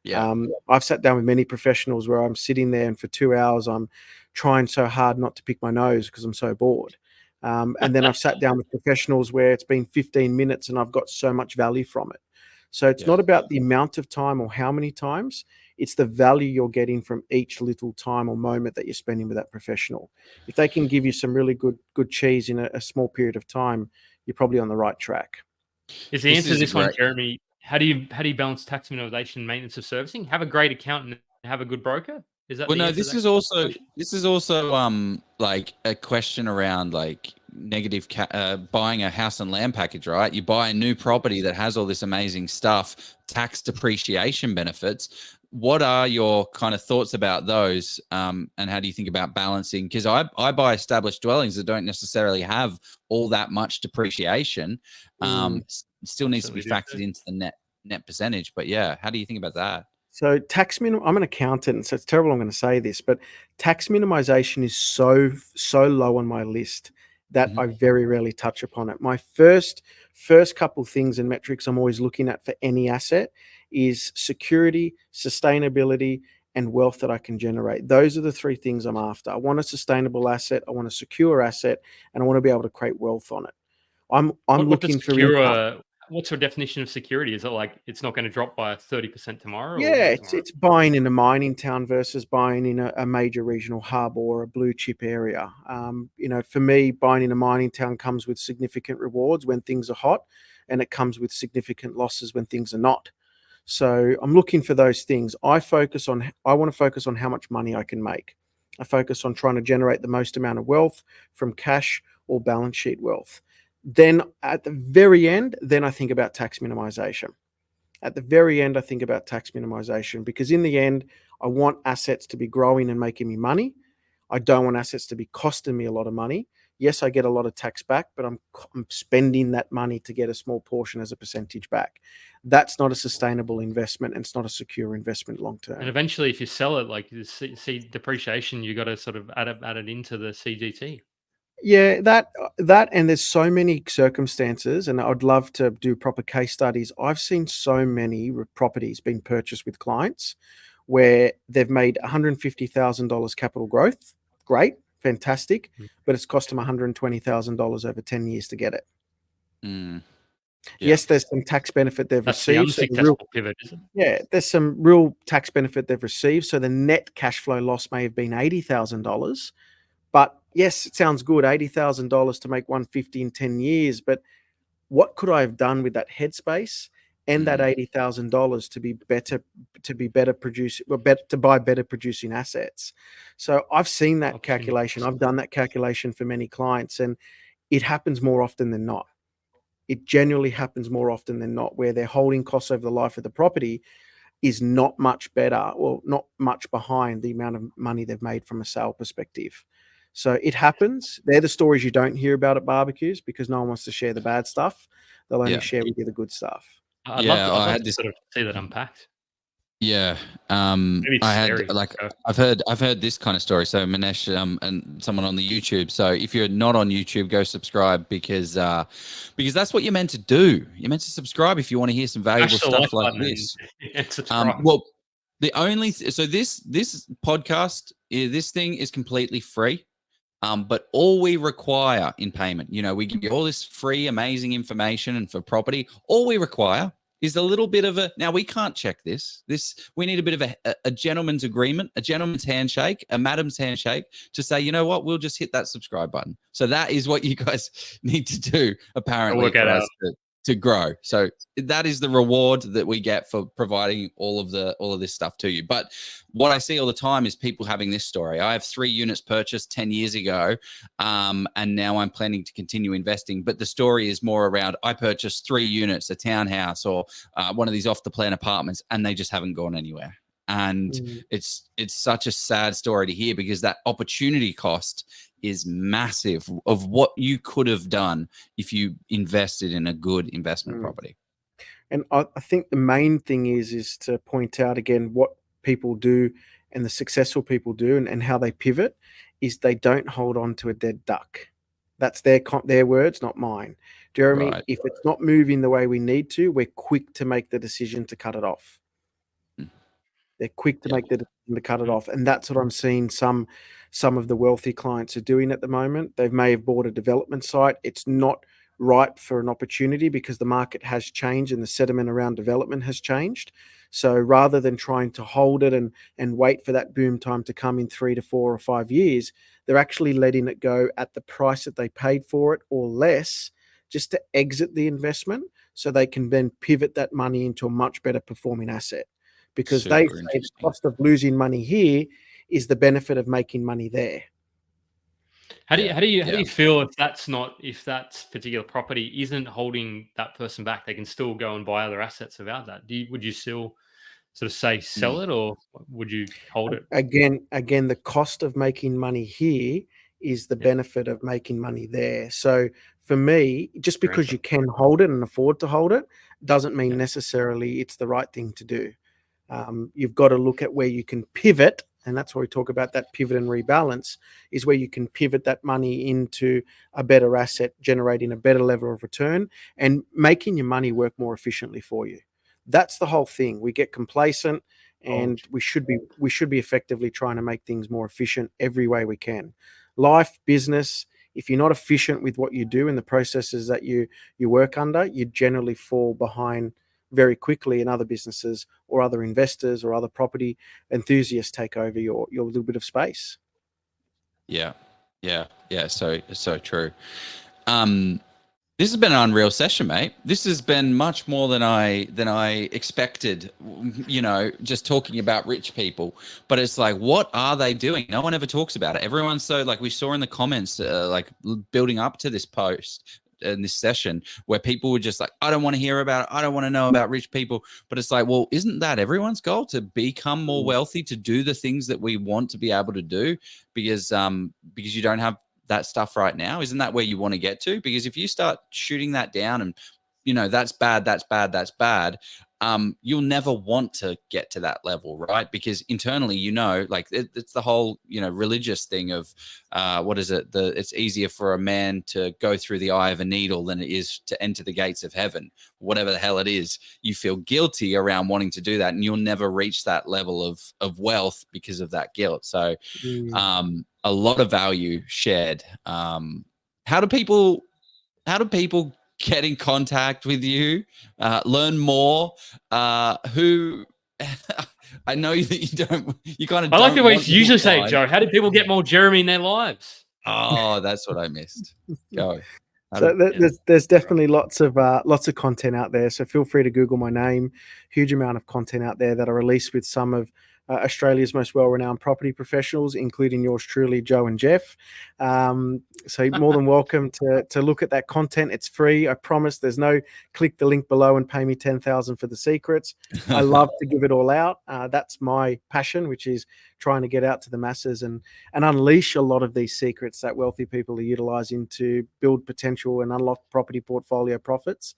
Yeah. I've sat down with many professionals where I'm sitting there and for 2 hours I'm trying so hard not to pick my nose because I'm so bored. And then I've sat down with professionals where it's been 15 minutes and I've got so much value from it. So it's not about the amount of time or how many times, it's the value you're getting from each little time or moment that you're spending with that professional. If they can give you some really good cheese in a small period of time, you're probably on the right track. Is the answer to this one, Jeremy, how do you balance tax minimisation and maintenance of servicing? Have a great accountant and have a good broker? Is that this is also like a question around like negative buying a house and land package, right? You buy a new property that has all this amazing stuff, tax depreciation benefits. What are your kind of thoughts about those, and how do you think about balancing? Because I buy established dwellings that don't necessarily have all that much depreciation. Still needs to be factored into the net percentage. But yeah, how do you think about that? So I'm an accountant, so it's terrible I'm going to say this, but tax minimization is so low on my list that I very rarely touch upon it. My first couple things and metrics I'm always looking at for any asset is security, sustainability, and wealth that I can generate. Those are the three things I'm after. I want a sustainable asset, I want a secure asset, and I want to be able to create wealth on it. I'm looking for income. What's your definition of security? Is it like it's not going to drop by 30% tomorrow? Yeah, it's buying in a mining town versus buying in a major regional hub or a blue chip area. For me, buying in a mining town comes with significant rewards when things are hot, and it comes with significant losses when things are not. So I'm looking for those things. I want to focus on how much money I can make. I focus on trying to generate the most amount of wealth from cash or balance sheet wealth. Then at the very end, I think about tax minimization. At the very end, I think about tax minimization because in the end, I want assets to be growing and making me money. I don't want assets to be costing me a lot of money. Yes, I get a lot of tax back, but I'm spending that money to get a small portion as a percentage back. That's not a sustainable investment, and it's not a secure investment long term. And eventually, if you sell it, like you see depreciation, you got to sort of add it into the CGT. Yeah, that and there's so many circumstances, and I'd love to do proper case studies. I've seen so many properties being purchased with clients where they've made $150,000 capital growth. Great, fantastic, but it's cost them $120,000 over 10 years to get it. Yeah. Yes, there's some tax benefit they've received. That's the unsuccessful pivot, isn't it? Yeah, there's some real tax benefit they've received. So the net cash flow loss may have been $80,000. But yes, it sounds good, $80,000 to make $150 in 10 years. But what could I have done with that headspace and that $80,000 to buy better producing assets? So I've seen that calculation. I've done that calculation for many clients, and it happens more often than not. It genuinely happens more often than not, where their holding costs over the life of the property is not much better, or not much behind the amount of money they've made from a sale perspective. So it happens. They're the stories you don't hear about at barbecues because no one wants to share the bad stuff. They'll only share with you the good stuff. I'd love to sort of see that unpacked. Yeah. I've heard this kind of story. So Manesh, and someone on the YouTube. So if you're not on YouTube, go subscribe because that's what you're meant to do. You're meant to subscribe if you want to hear some valuable stuff like this. This podcast, this thing is completely free. But all we require in payment, we give you all this free, amazing information, and for property, all we require is a little bit of now we can't check this. We need a bit of a gentleman's agreement, a gentleman's handshake, a madam's handshake to say, you know what, we'll just hit that subscribe button. So that is what you guys need to do, apparently, for us to grow. So that is the reward that we get for providing all of this stuff to you. But what I see all the time is people having this story. I have 3 units purchased 10 years ago, and now I'm planning to continue investing. But the story is more around, I purchased 3 units, a townhouse or one of these off the plan apartments, and they just haven't gone anywhere. And it's such a sad story to hear, because that opportunity cost is massive of what you could have done if you invested in a good investment property. And I think the main thing is to point out again what people do, and the successful people do, and how they pivot, is they don't hold on to a dead duck. That's their words, not mine. Jeremy, if it's not moving the way we need to, we're quick to make the decision to cut it off. They're quick to make the decision to cut it off. And that's what I'm seeing some of the wealthy clients are doing at the moment. They may have bought a development site. It's not ripe for an opportunity because the market has changed and the sentiment around development has changed. So rather than trying to hold it and wait for that boom time to come in 3 to 4 or 5 years, they're actually letting it go at the price that they paid for it or less, just to exit the investment so they can then pivot that money into a much better performing asset. Because they say the cost of losing money here is the benefit of making money there. How do you feel if that particular property isn't holding that person back? They can still go and buy other assets without that. Would you still sort of say sell it, or would you hold it? Again, the cost of making money here is the benefit of making money there. So for me, just because you can hold it and afford to hold it doesn't mean necessarily it's the right thing to do. You've got to look at where you can pivot, and that's why we talk about that pivot and rebalance, is where you can pivot that money into a better asset, generating a better level of return and making your money work more efficiently for you. That's the whole thing. We get complacent, and we should be effectively trying to make things more efficient every way we can. Life, business, if you're not efficient with what you do and the processes that you work under, you generally fall behind very quickly, and other businesses or other investors or other property enthusiasts take over your little bit of space. Yeah. So true. This has been an unreal session, mate. This has been much more than I expected, just talking about rich people. But it's like, what are they doing? No one ever talks about it. Everyone's so, like we saw in the comments, building up to this post in this session, where people were just like, I don't want to hear about it. I don't want to know about rich people. But it's like, well, isn't that everyone's goal, to become more wealthy, to do the things that we want to be able to do? Because you don't have that stuff right now. Isn't that where you want to get to? Because if you start shooting that down and that's bad, you'll never want to get to that level, right? Because internally, it's the whole religious thing of what is it, it's easier for a man to go through the eye of a needle than it is to enter the gates of heaven. Whatever the hell it is, you feel guilty around wanting to do that, and you'll never reach that level of wealth because of that guilt. So a lot of value shared. How do people get in contact with you, learn more? Who I know that you kind of. I like the way you usually say it, Joe. How do people get more Jeremy in their lives? Oh, that's what I missed. Go. So there's definitely lots of content out there. So feel free to Google my name. Huge amount of content out there that I release with some of Australia's most well-renowned property professionals, including yours truly, Joe and Jeff. So more than welcome to look at that content. It's free. I promise. There's no click the link below and pay me $10,000 for the secrets. I love to give it all out. That's my passion, which is trying to get out to the masses and unleash a lot of these secrets that wealthy people are utilizing to build potential and unlock property portfolio profits.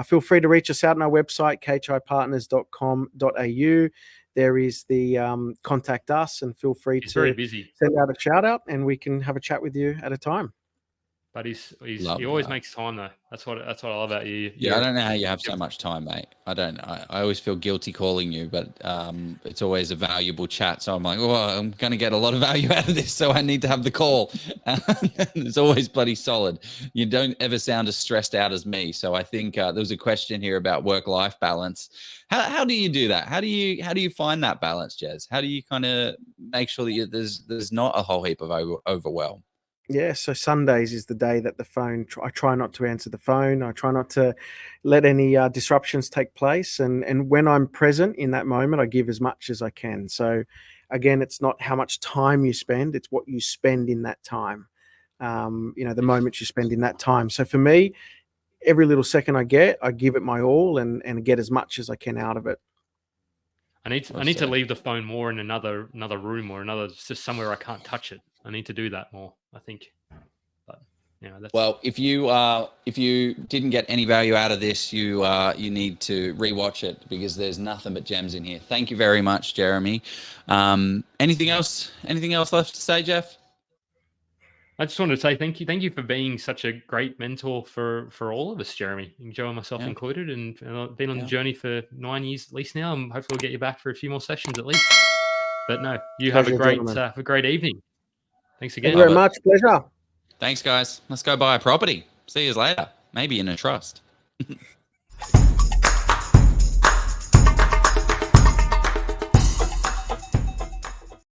Feel free to reach us out on our website, khipartners.com.au. There is the contact us, and feel free to very busy. Send out a shout out, and we can have a chat with you at a time. But he always makes time though. That's what I love about you. Yeah, I don't know how you have so much time, mate. I always feel guilty calling you, but it's always a valuable chat. So I'm like, I'm going to get a lot of value out of this, so I need to have the call. It's always bloody solid. You don't ever sound as stressed out as me. So I think there was a question here about work-life balance. How do you do that? How do you find that balance, Jez? How do you kind of make sure that there's not a whole heap of overwhelm? Yeah, so Sundays is the day that I try not to answer the phone. I try not to let any disruptions take place. And when I'm present in that moment, I give as much as I can. So again, it's not how much time you spend, it's what you spend in that time. The moments you spend in that time. So for me, every little second I get, I give it my all and get as much as I can out of it. I need to leave the phone more in another room or just somewhere I can't touch it. I need to do that more, I think. But that's... Well, if you didn't get any value out of this, you need to rewatch it, because there's nothing but gems in here. Thank you very much, Jeremy. Anything else left to say, Jeff? I just wanted to say thank you for being such a great mentor for all of us, Jeremy, and Joe and myself included, and I've been on the journey for 9 years at least now, and hopefully we'll get you back for a few more sessions at least. But no, you have a great evening. Thanks again. Thank you very much. Pleasure. Thanks, guys. Let's go buy a property. See you later. Maybe in a trust.